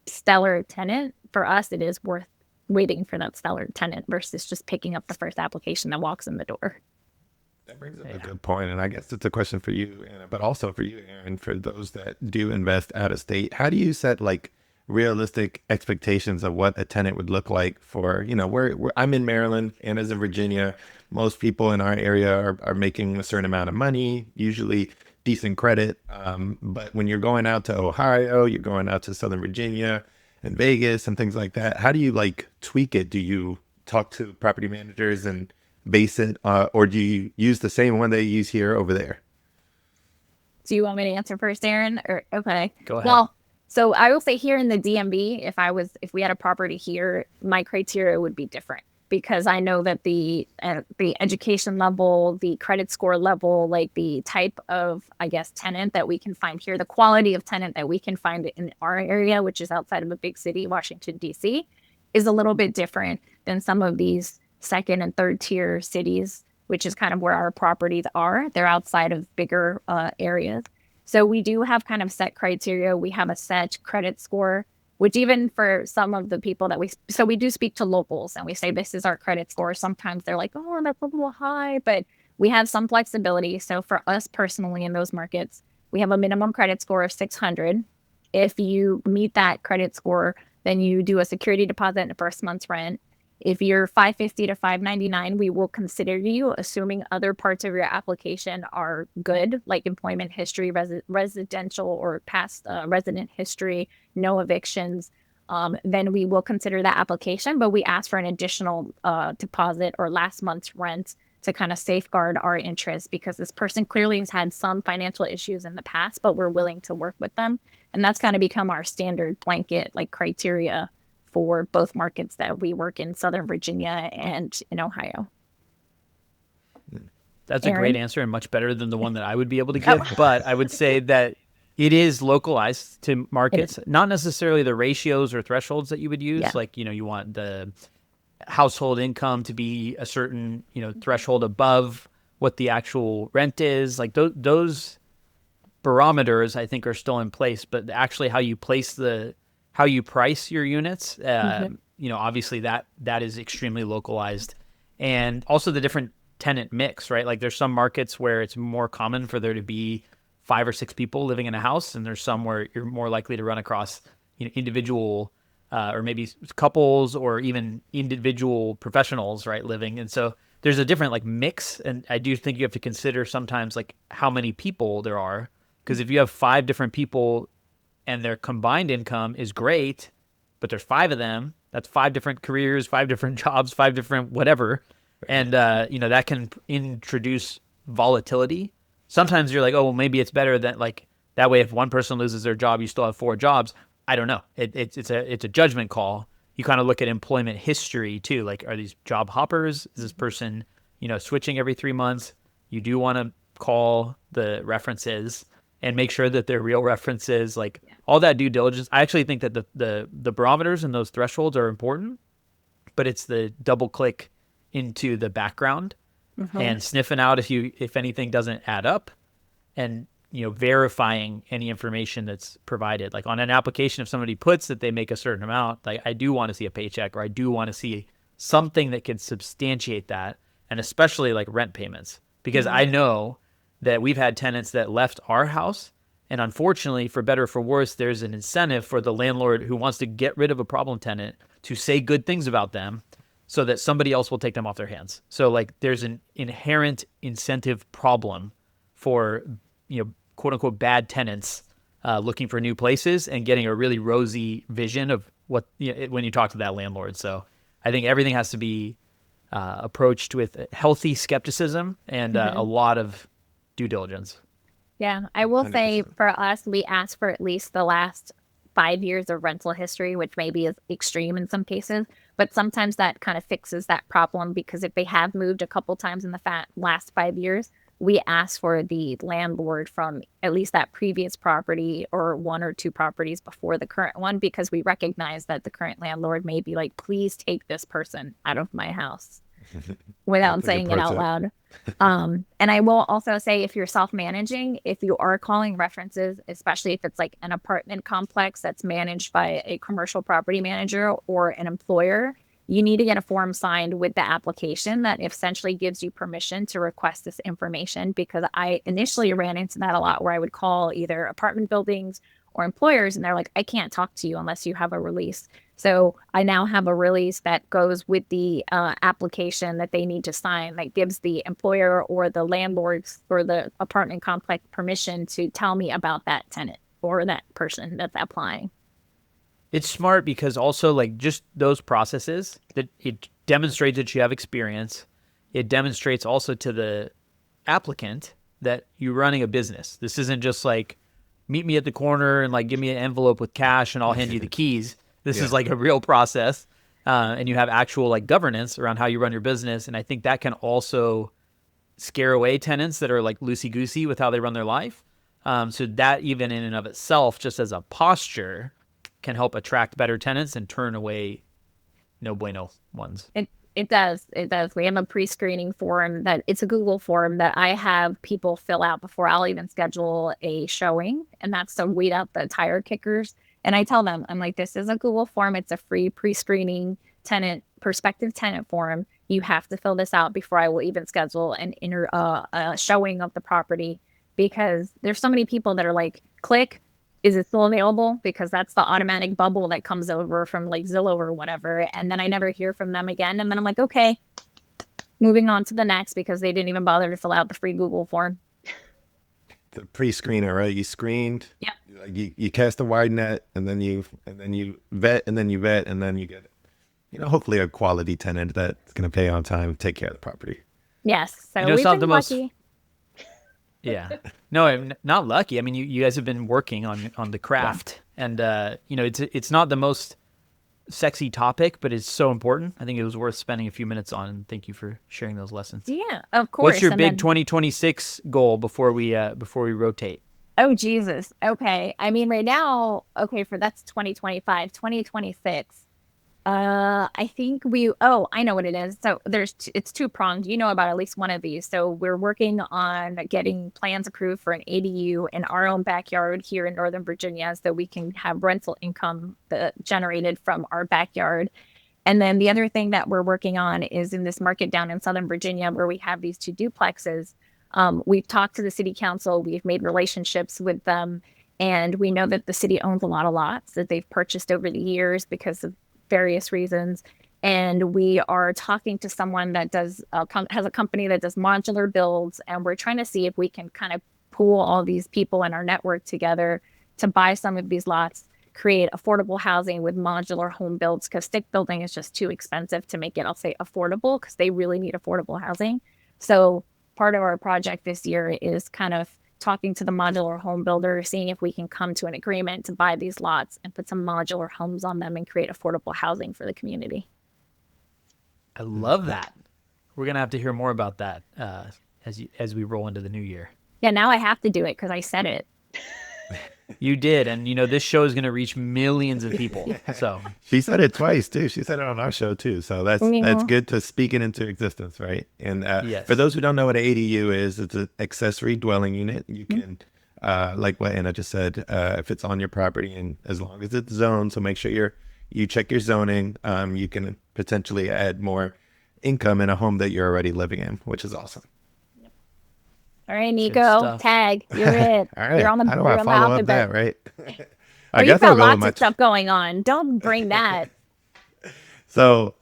stellar tenant? For us, it is worth waiting for that stellar tenant versus just picking up the first application that walks in the door. That brings up a good point, and I guess it's a question for you, Anna, but also for you, Aaron, for those that do invest out of state. How do you set like realistic expectations of what a tenant would look like for, where I'm in Maryland, Anna's in Virginia. Most people in our area are making a certain amount of money, usually decent credit. But when you're going out to Ohio, you're going out to Southern Virginia and Vegas and things like that, how do you like tweak it? Do you talk to property managers and base it, or do you use the same one they use here over there? Do you want me to answer first, Aaron? Or okay. Go ahead. Well, so I will say here in the DMV, if we had a property here, my criteria would be different because I know that the education level, the credit score level, like the type of, I guess, tenant that we can find here, the quality of tenant that we can find in our area, which is outside of a big city, Washington, D.C., is a little bit different than some of these second and third tier cities, which is kind of where our properties are. They're outside of bigger areas. So we do have kind of set criteria. We have a set credit score, which even for some of the people that we do speak to locals and we say, this is our credit score. Sometimes they're like, oh, that's a little high, but we have some flexibility. So for us personally in those markets, we have a minimum credit score of 600. If you meet that credit score, then you do a security deposit and a first month's rent. If you're 550 to 599, we will consider you, assuming other parts of your application are good, like employment history, residential or past resident history, no evictions. Then we will consider that application, but we ask for an additional deposit or last month's rent to kind of safeguard our interests because this person clearly has had some financial issues in the past, but we're willing to work with them. And that's kind of become our standard blanket like criteria for both markets that we work in, Southern Virginia and in Ohio. That's Aaron? A great answer and much better than the one that I would be able to give. But I would say that it is localized to markets, not necessarily the ratios or thresholds that you would use. Yeah. Like, you want the household income to be a certain, threshold above what the actual rent is. Like those barometers, I think, are still in place. But actually how you price your units, obviously that is extremely localized. And also the different tenant mix, right? Like there's some markets where it's more common for there to be 5 or 6 people living in a house. And there's some where you're more likely to run across, individual or maybe couples or even individual professionals, right, living. And so there's a different like mix. And I do think you have to consider sometimes like how many people there are. Because if you have 5 different people and their combined income is great, but there's 5 of them, that's 5 different careers, 5 different jobs, 5 different whatever. And, that can introduce volatility. Sometimes you're like, oh, well, maybe it's better that like that way if one person loses their job, you still have 4 jobs. I don't know. It's a judgment call. You kind of look at employment history too. Like, are these job hoppers? Is this person, switching every 3 months? You do want to call the references and make sure that they're real references, like all that due diligence. I actually think that the barometers and those thresholds are important, but it's the double click into the background and sniffing out if anything doesn't add up and, verifying any information that's provided. Like on an application, if somebody puts that they make a certain amount, like I do want to see a paycheck or I do want to see something that can substantiate that. And especially like rent payments, because I know that we've had tenants that left our house. And unfortunately, for better or for worse, there's an incentive for the landlord who wants to get rid of a problem tenant to say good things about them so that somebody else will take them off their hands. So like there's an inherent incentive problem for, quote unquote, bad tenants looking for new places and getting a really rosy vision of what, when you talk to that landlord. So I think everything has to be approached with healthy skepticism and a lot of due diligence. Yeah, I will 100%. say for us, we ask for at least the last 5 years of rental history, which maybe is extreme in some cases, but sometimes that kind of fixes that problem because if they have moved a couple times in the last 5 years, we ask for the landlord from at least that previous property or one or two properties before the current one, because we recognize that the current landlord may be like, please take this person out of my house without That's a good saying it pro out tip. loud. And I will also say, if you're self-managing, if you are calling references, especially if it's like an apartment complex that's managed by a commercial property manager or an employer, you need to get a form signed with the application that essentially gives you permission to request this information. Because I initially ran into that a lot, where I would call either apartment buildings or employers, and they're like, I can't talk to you unless you have a release. So I now have a release that goes with the application that they need to sign, that gives the employer or the landlords or the apartment complex permission to tell me about that tenant or that person that's applying. It's smart because also, like, just those processes, that it demonstrates that you have experience. It demonstrates also to the applicant that you're running a business. This isn't just like, meet me at the corner and like give me an envelope with cash and I'll hand you the keys. This is like a real process, and you have actual like governance around how you run your business. And I think that can also scare away tenants that are like loosey goosey with how they run their life. So that even in and of itself, just as a posture, can help attract better tenants and turn away no bueno ones. It does. It does. We have a pre-screening form that it's a Google form that I have people fill out before I'll even schedule a showing. And that's to weed out the tire kickers. And I tell them, I'm like, this is a Google form. It's a free pre-screening prospective tenant form. You have to fill this out before I will even schedule a showing of the property, because there's so many people that are like, click, is it still available? Because that's the automatic bubble that comes over from like Zillow or whatever. And then I never hear from them again. And then I'm like, okay, moving on to the next, because they didn't even bother to fill out the free Google form. The pre-screener, right? You screened. Yeah. Like you cast a wide net, and then you vet, and then you vet, and then you get, hopefully a quality tenant that's going to pay on time and take care of the property. Yes. So it's we've not been the most. lucky. Yeah. No, I'm not lucky. I mean, you guys have been working on the craft, and it's not the most sexy topic, but it's so important. I think it was worth spending a few minutes on. And thank you for sharing those lessons. Yeah, of course. What's your And big then- 2026 goal before we rotate? Oh, Jesus. Okay. I mean, right now, okay, that's 2025, 2026. I think I know what it is. So it's two pronged. You know about at least one of these. So we're working on getting plans approved for an ADU in our own backyard here in Northern Virginia, so we can have rental income generated from our backyard. And then the other thing that we're working on is in this market down in Southern Virginia, where we have these two duplexes. We've talked to the city council. We've made relationships with them. And we know that the city owns a lot of lots that they've purchased over the years because of various reasons. And we are talking to someone that has a company that does modular builds. And we're trying to see if we can kind of pool all these people in our network together to buy some of these lots, create affordable housing with modular home builds, because stick building is just too expensive to make it, I'll say, affordable, because they really need affordable housing. So part of our project this year is kind of talking to the modular home builder, seeing if we can come to an agreement to buy these lots and put some modular homes on them and create affordable housing for the community. I love that. We're gonna have to hear more about that as we roll into the new year. Yeah, now I have to do it because I said it. You did, and this show is gonna reach millions of people. So She said it twice too. She said it on our show too. So that's good to speak it into existence, right? And Yes. for those who don't know what an ADU is, it's an accessory dwelling unit. You can, like what Anna just said, if it's on your property, and as long as it's zoned, so make sure you check your zoning. You can potentially add more income in a home that you're already living in, which is awesome. All right, Nico, tag. You're it. All right. You're on the, How do you're I on the follow up alphabet. that, right? Oh, you've got lots of stuff going on. Don't bring that. So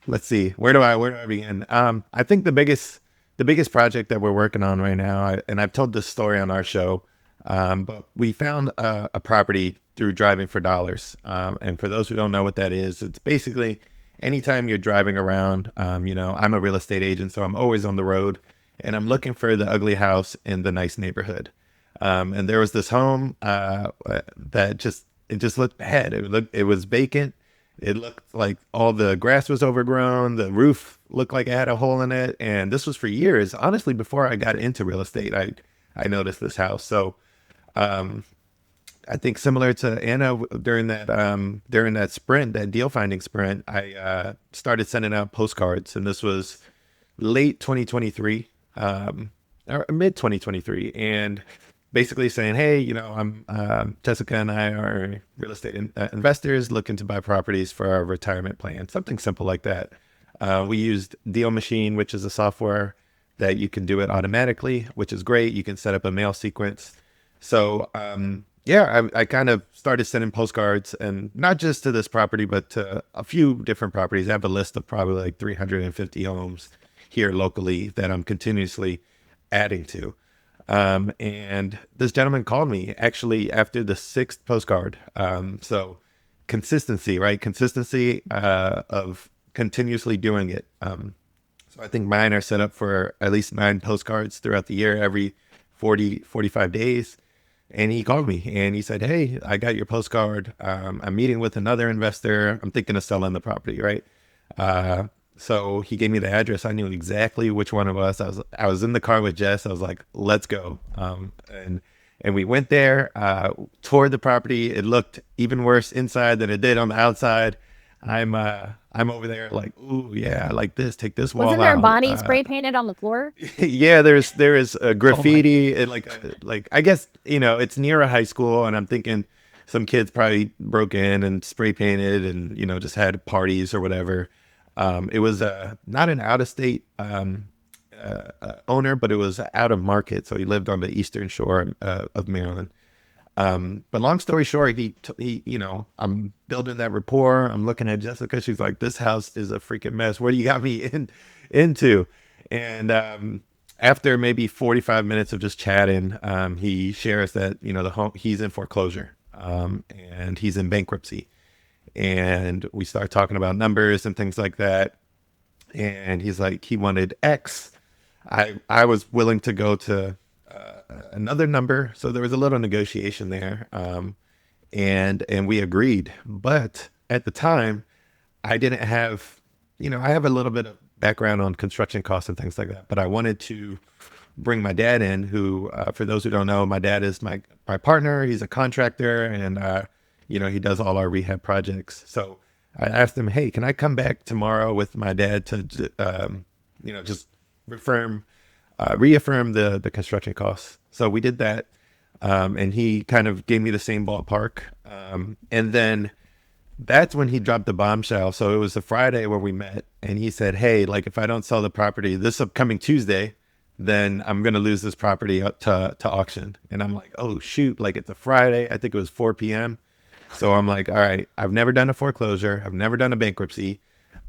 let's see. Where do I begin? I think the biggest project that we're working on right now, and I've told this story on our show, but we found a property through Driving for Dollars. And for those who don't know what that is, it's basically anytime you're driving around, I'm a real estate agent, so I'm always on the road, and I'm looking for the ugly house in the nice neighborhood. And there was this home that just looked bad. It was vacant. It looked like all the grass was overgrown. The roof looked like it had a hole in it. And this was for years. Honestly, before I got into real estate, I noticed this house. So um, I think similar to Anna during that sprint, that deal finding sprint, I started sending out postcards, and this was late 2023, or mid 2023, and basically saying, hey, I'm Jessica and I are real estate investors looking to buy properties for our retirement plan, something simple like that. We used Deal Machine, which is a software that you can do it automatically, which is great. You can set up a mail sequence. So yeah, I kind of started sending postcards, and not just to this property, but to a few different properties. I have a list of probably like 350 homes here locally that I'm continuously adding to. And this gentleman called me actually after the sixth postcard. So consistency, right? Consistency of continuously doing it. So I think mine are set up for at least 9 postcards throughout the year, every 45 days. And he called me and he said, hey, I got your postcard. I'm meeting with another investor. I'm thinking of selling the property, right? So he gave me the address. I knew exactly which one of us. I was in the car with Jess. I was like, let's go. And we went there, toured the property. It looked even worse inside than it did on the outside. I'm over there like, ooh, yeah, I like this. Take this wall Wasn't there out. Bonnie spray painted on the floor? Yeah, there is a graffiti. And like I guess it's near a high school, and I'm thinking some kids probably broke in and spray painted, and just had parties or whatever. It was not an out of state owner, but it was out of market, so he lived on the eastern shore of Maryland. But long story short, I'm building that rapport. I'm looking at Jessica. She's like, this house is a freaking mess. What do you got me into? And after maybe 45 minutes of just chatting, he shares that, the home, he's in foreclosure, and he's in bankruptcy. And we start talking about numbers and things like that. And he's like, he wanted X. I was willing to go to another number, so there was a little negotiation there, and we agreed. But at the time, I didn't have, I have a little bit of background on construction costs and things like that, but I wanted to bring my dad in, who, for those who don't know, my dad is my partner. He's a contractor, and he does all our rehab projects. So I asked him, hey, can I come back tomorrow with my dad to just reaffirm the construction costs. So we did that. And he kind of gave me the same ballpark. And then that's when he dropped the bombshell. So it was a Friday where we met, and he said, hey, like, if I don't sell the property this upcoming Tuesday, then I'm going to lose this property up to auction. And I'm like, oh shoot, like it's a Friday. I think it was 4 p.m. So I'm like, all right, I've never done a foreclosure. I've never done a bankruptcy.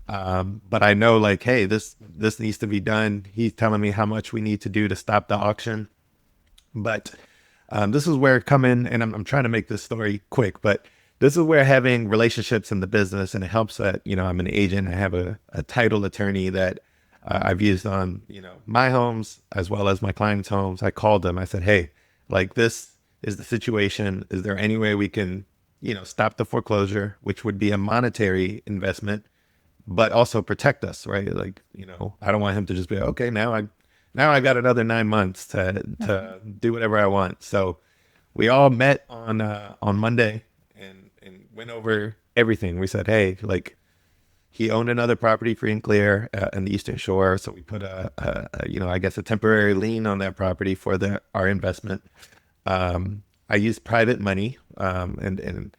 But I know, like, hey, this needs to be done. He's telling me how much we need to do to stop the auction. But this is where coming, and I'm trying to make this story quick, but this is where having relationships in the business, and it helps that, I'm an agent. I have a title attorney that I've used on, my homes as well as my clients' homes. I called them. I said, hey, like, this is the situation. Is there any way we can, stop the foreclosure, which would be a monetary investment, but also protect us, right? Like, I don't want him to just be like, okay, now I got another 9 months to do whatever I want. So we all met on Monday and went over everything. We said, hey, like, he owned another property free and clear in the Eastern Shore. So we put I guess a temporary lien on that property for our investment. I used private money, and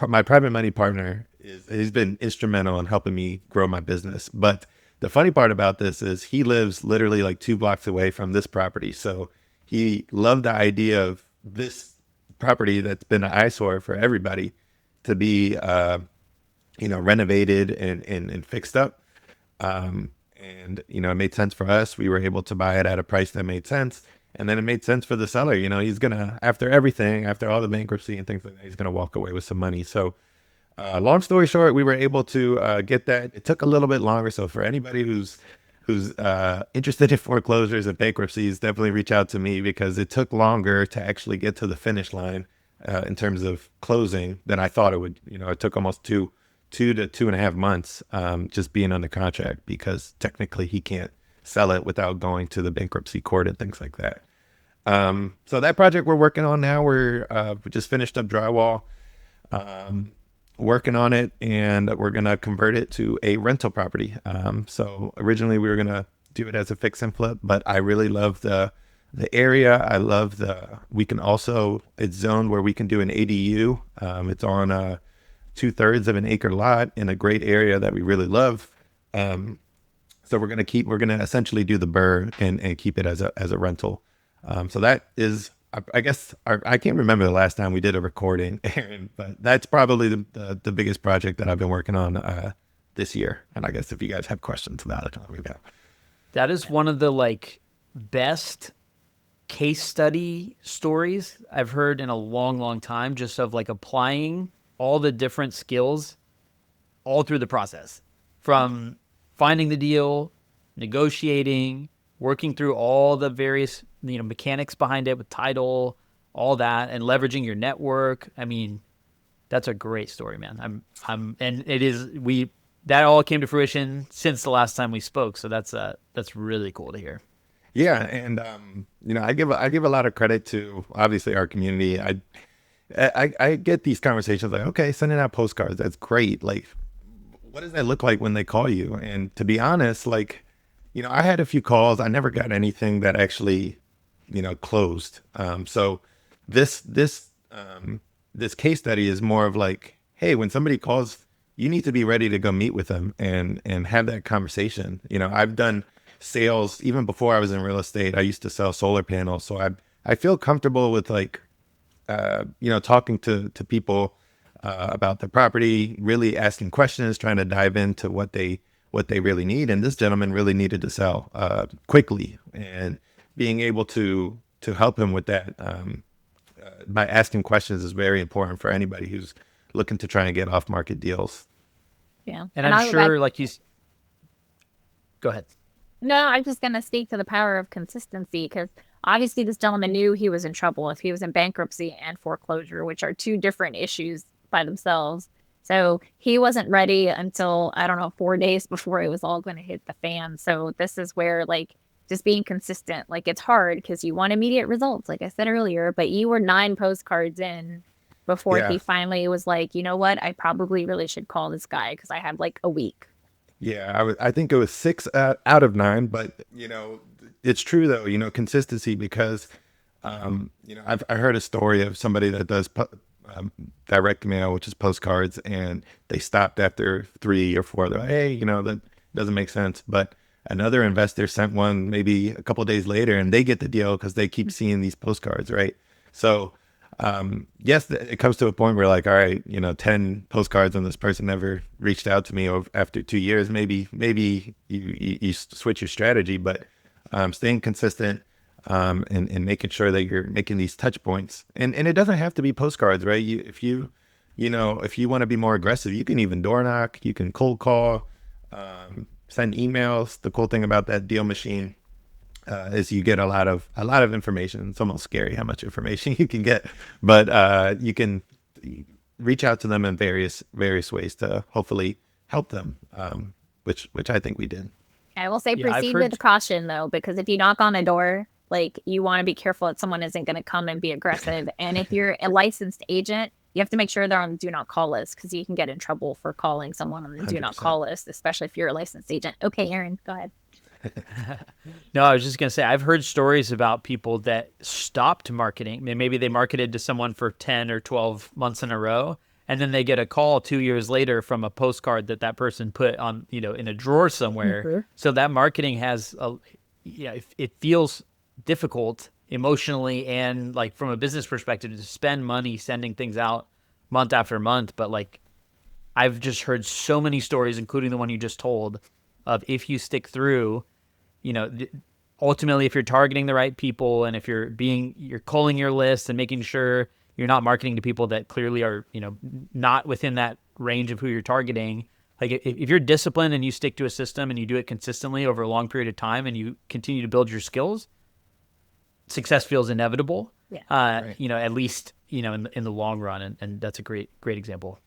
my private money partner he's been instrumental in helping me grow my business. But the funny part about this is he lives literally like 2 blocks away from this property. So he loved the idea of this property that's been an eyesore for everybody to be, renovated and fixed up. And, it made sense for us. We were able to buy it at a price that made sense. And then it made sense for the seller. He's going to, after all the bankruptcy and things like that, he's going to walk away with some money. So long story short, we were able to get that. It took a little bit longer. So for anybody who's interested in foreclosures and bankruptcies, definitely reach out to me, because it took longer to actually get to the finish line in terms of closing than I thought it would. It took almost two 2 to 2.5 months, just being under contract, because technically he can't sell it without going to the bankruptcy court and things like that. So that project we're working on now, we just finished up drywall, working on it, and we're going to convert it to a rental property. So originally we were going to do it as a fix and flip, but I really love the area. I love it's zoned where we can do an ADU. It's on 2/3 of an acre lot in a great area that we really love. So we're going to essentially do the burr and keep it as a rental. So that is, I guess, I can't remember the last time we did a recording, Aaron, but that's probably the biggest project that I've been working on this year. And I guess if you guys have questions about it, let me know. That is one of the best case study stories I've heard in a long, long time, just of applying all the different skills all through the process, from finding the deal, negotiating, working through all the various mechanics behind it with title, all that, and leveraging your network. I mean, that's a great story, man. And it is, that all came to fruition since the last time we spoke. So that's really cool to hear. Yeah. And, I give a lot of credit to obviously our community. I get these conversations okay, sending out postcards. That's great. What does that look like when they call you? And to be honest, I had a few calls. I never got anything that actually, closed. So this case study is more of hey, when somebody calls, you need to be ready to go meet with them and have that conversation. I've done sales even before I was in real estate. I used to sell solar panels. So I feel comfortable with talking to people about the property, really asking questions, trying to dive into what they really need. And this gentleman really needed to sell quickly, and being able to help him with that by asking questions is very important for anybody who's looking to try and get off market deals. Yeah. And I'm sure go ahead. No, I'm just going to speak to the power of consistency, because obviously this gentleman knew he was in trouble if he was in bankruptcy and foreclosure, which are two different issues by themselves. So he wasn't ready until, 4 days before it was all going to hit the fan. So this is where just being consistent, it's hard because you want immediate results, like I said earlier, but you were 9 postcards in before he finally was you know what, I probably really should call this guy, because I had a week. Yeah, I think it was 6 out of 9, but it's true though, consistency, because I heard a story of somebody that does direct mail, which is postcards, and they stopped after 3 or 4. They're hey, that doesn't make sense. But another investor sent one maybe a couple of days later, and they get the deal because they keep seeing these postcards, right? So yes, it comes to a point where all right, 10 postcards and this person never reached out to me after 2 years. Maybe you switch your strategy, but staying consistent and making sure that you're making these touch points. And it doesn't have to be postcards, right? If you want to be more aggressive, you can even door knock, you can cold call, send emails. The cool thing about that deal machine is you get a lot of information. It's almost scary how much information you can get, but you can reach out to them in various ways to hopefully help them, which I think we did. I will say proceed with caution, though, because if you knock on a door, you want to be careful that someone isn't going to come and be aggressive. And if you're a licensed agent, you have to make sure they're on the do not call list, because you can get in trouble for calling someone on the 100%. Do not call list, especially if you're a licensed agent. Okay, Aaron, go ahead. No, I was just going to say, I've heard stories about people that stopped marketing. Maybe they marketed to someone for 10 or 12 months in a row, and then they get a call 2 years later from a postcard that person put on, in a drawer somewhere. Mm-hmm. So that marketing has, it feels difficult emotionally and from a business perspective to spend money sending things out month after month. But I've just heard so many stories, including the one you just told, of if you stick through, ultimately, if you're targeting the right people, and if you're culling your list and making sure you're not marketing to people that clearly are, not within that range of who you're targeting. If you're disciplined and you stick to a system and you do it consistently over a long period of time and you continue to build your skills, success feels inevitable. Yeah. Right. At least, in the long run. And that's a great example.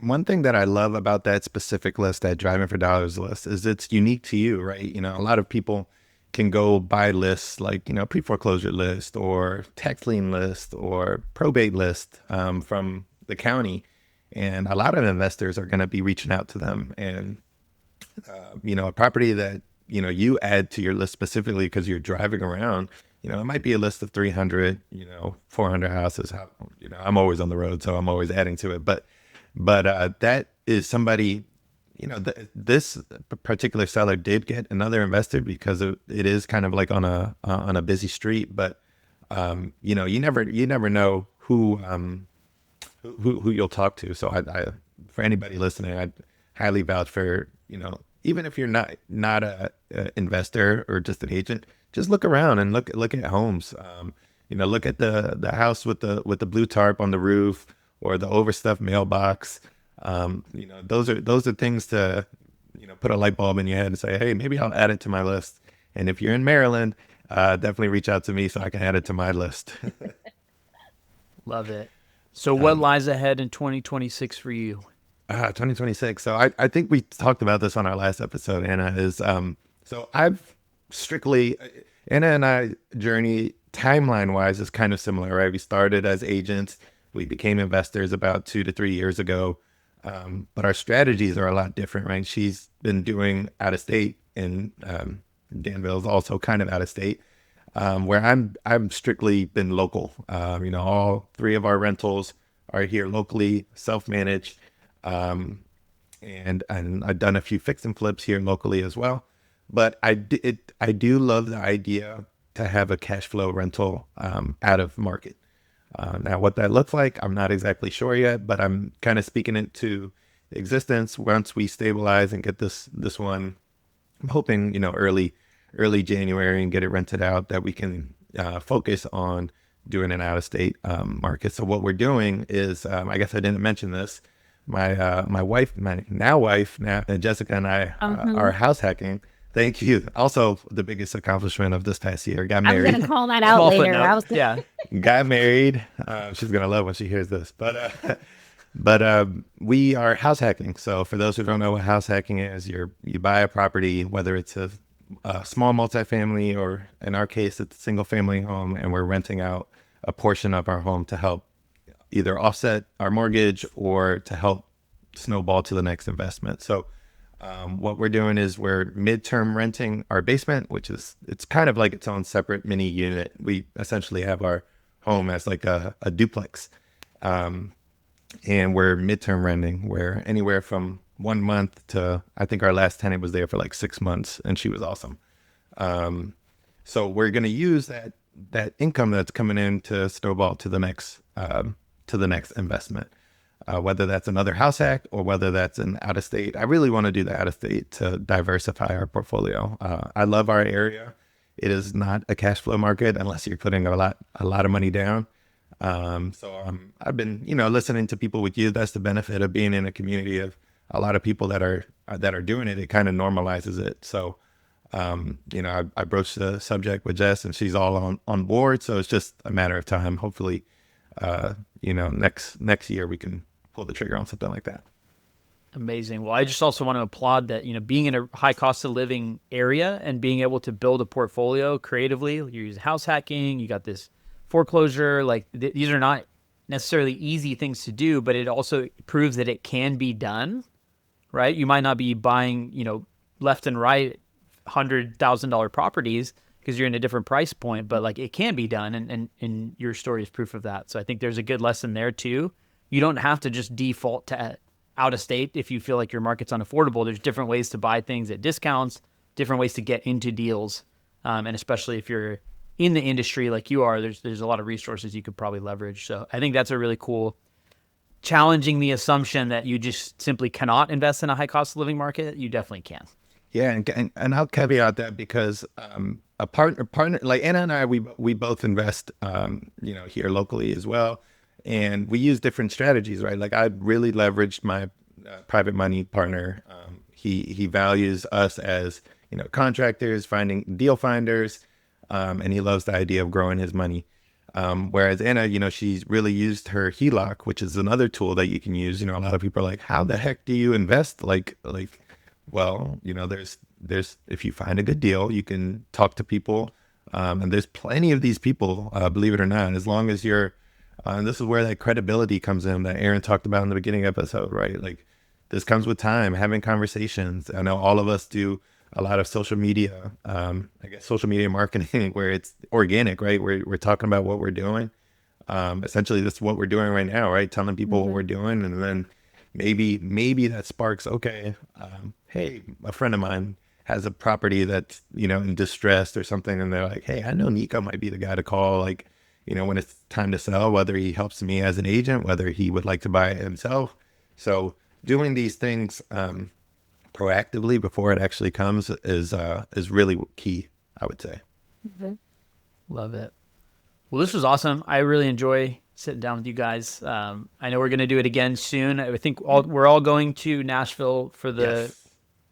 One thing that I love about that specific list, that Driving for Dollars list, is it's unique to you, right? You know, a lot of people can go buy lists like, you know, pre-foreclosure list or tax lien list or probate list from the county. And a lot of investors are going to be reaching out to them. And, you know, a property that, you know, you add to your list specifically because you're driving around, you know, it might be a list of 300, you know, 400 houses. You know, I'm always on the road, so I'm always adding to it. But that is somebody, you know, this particular seller did get another investor because it is kind of like on a busy street. But you know, you never know who you'll talk to. So I for anybody listening, I'd highly vouch for, you know, even if you're not a investor or just an agent, just look around and look at homes. You know, look at the house with the blue tarp on the roof or the overstuffed mailbox. You know, those are things to, you know, put a light bulb in your head and say, hey, maybe I'll add it to my list. And if you're in Maryland, definitely reach out to me so I can add it to my list. Love it. So what lies ahead in 2026 for you? 2026. So I think we talked about this on our last episode, Anna, is so I've strictly, Anna and I journey timeline wise is kind of similar, right? We started as agents. We became investors about 2 to 3 years ago. But our strategies are a lot different, right? She's been doing out of state, and Danville's also kind of out of state, where I'm strictly been local. You know, all 3 of our rentals are here locally, self-managed. And I've done a few fix and flips here locally as well. But I do love the idea to have a cash flow rental out of market. Now, what that looks like, I'm not exactly sure yet, but I'm kind of speaking it to existence once we stabilize and get this one. I'm hoping, you know, early January and get it rented out, that we can focus on doing an out-of-state market. So what we're doing is, I guess I didn't mention this. My wife, Jessica and I are house hacking. Thank you. Also, the biggest accomplishment of this past year. Got married. I'm going to call that out Small later. footnote. Yeah. Got married. She's gonna love when she hears this. But we are house hacking. So for those who don't know what house hacking is, you buy a property, whether it's a small multifamily or in our case it's a single family home, and we're renting out a portion of our home to help either offset our mortgage or to help snowball to the next investment. So what we're doing is we're midterm renting our basement, which is, it's kind of like its own separate mini unit. We essentially have our home as like a duplex. And we're midterm renting, where anywhere from 1 month to, I think our last tenant was there for like 6 months, and she was awesome. So we're going to use that income that's coming in to snowball to the next investment. Whether that's another house hack or whether that's an out of state. I really want to do the out of state to diversify our portfolio. I love our area. It is not a cash flow market unless you're putting a lot of money down. So I've been, you know, listening to people with you. That's the benefit of being in a community of a lot of people that are doing it. It kind of normalizes it. So, you know, I broached the subject with Jess, and she's all on board. So it's just a matter of time. Hopefully, you know, next year we can pull the trigger on something like that. Amazing. Well, I just also want to applaud that, you know, being in a high cost of living area and being able to build a portfolio creatively. You're using house hacking, you got this foreclosure, like these are not necessarily easy things to do, but it also proves that it can be done, right? You might not be buying, you know, left and right $100,000 properties because you're in a different price point, but like it can be done. And your story is proof of that. So I think there's a good lesson there too. You don't have to just default to out of state if you feel like your market's unaffordable. There's different ways to buy things at discounts, different ways to get into deals. And especially if you're in the industry like you are, there's a lot of resources you could probably leverage. So I think that's a really cool, challenging the assumption that you just simply cannot invest in a high cost of living market. You definitely can. Yeah, and I'll caveat that because a partner like Anna and I, we both invest, you know, here locally as well, and we use different strategies, right? Like I really leveraged my private money partner. He values us as, you know, contractors, finding deal finders, and he loves the idea of growing his money. Whereas Anna, she's really used her HELOC, which is another tool that you can use. A lot of people are like, how the heck do you invest? Well, there's if you find a good deal, you can talk to people. And there's plenty of these people, believe it or not, as long as you're, and this is where that credibility comes in that Aaron talked about in the beginning episode, right? Like this comes with time, having conversations. I know all of us do a lot of social media, social media marketing where it's organic, right? We're talking about what we're doing. Essentially, that's what we're doing right now, right? Telling people what we're doing. And then maybe that sparks, okay, hey, a friend of mine has a property that's, in distress or something. And they're like, hey, I know Nico might be the guy to call, when it's time to sell, whether he helps me as an agent, whether he would like to buy it himself. So doing these things proactively before it actually comes is really key, I would say. Love it. Well, this was awesome. I really enjoy sitting down with you guys. I know we're going to do it again soon. I think we're all going to Nashville for the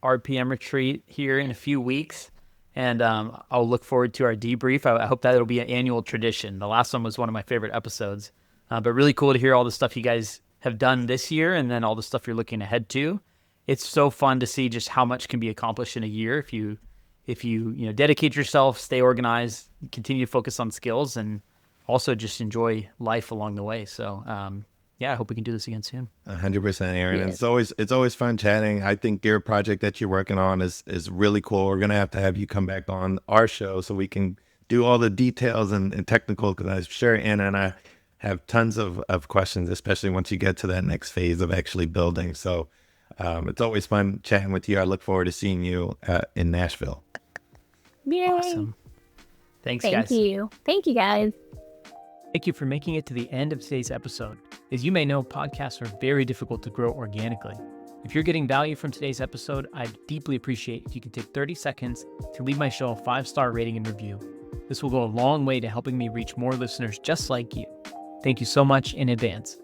RPM retreat here in a few weeks. And I'll look forward to our debrief. I hope that it'll be an annual tradition. The last one was one of my favorite episodes. But really cool to hear all the stuff you guys have done this year and then all the stuff you're looking ahead to. It's so fun to see just how much can be accomplished in a year if you dedicate yourself, stay organized, continue to focus on skills, and also just enjoy life along the way. So I hope we can do this again soon. 100%, Aaron. Yes. It's always fun chatting. I think your project that you're working on is really cool. We're gonna have you come back on our show so we can do all the details and technical, because I'm sure Anna and I have tons of questions, especially once you get to that next phase of actually building. So it's always fun chatting with you. I look forward to seeing you in Nashville. Yay. Awesome. Thanks, guys. Thank you, guys. Thank you for making it to the end of today's episode. As you may know, podcasts are very difficult to grow organically. If you're getting value from today's episode, I'd deeply appreciate if you could take 30 seconds to leave my show a 5-star rating and review. This will go a long way to helping me reach more listeners just like you. Thank you so much in advance.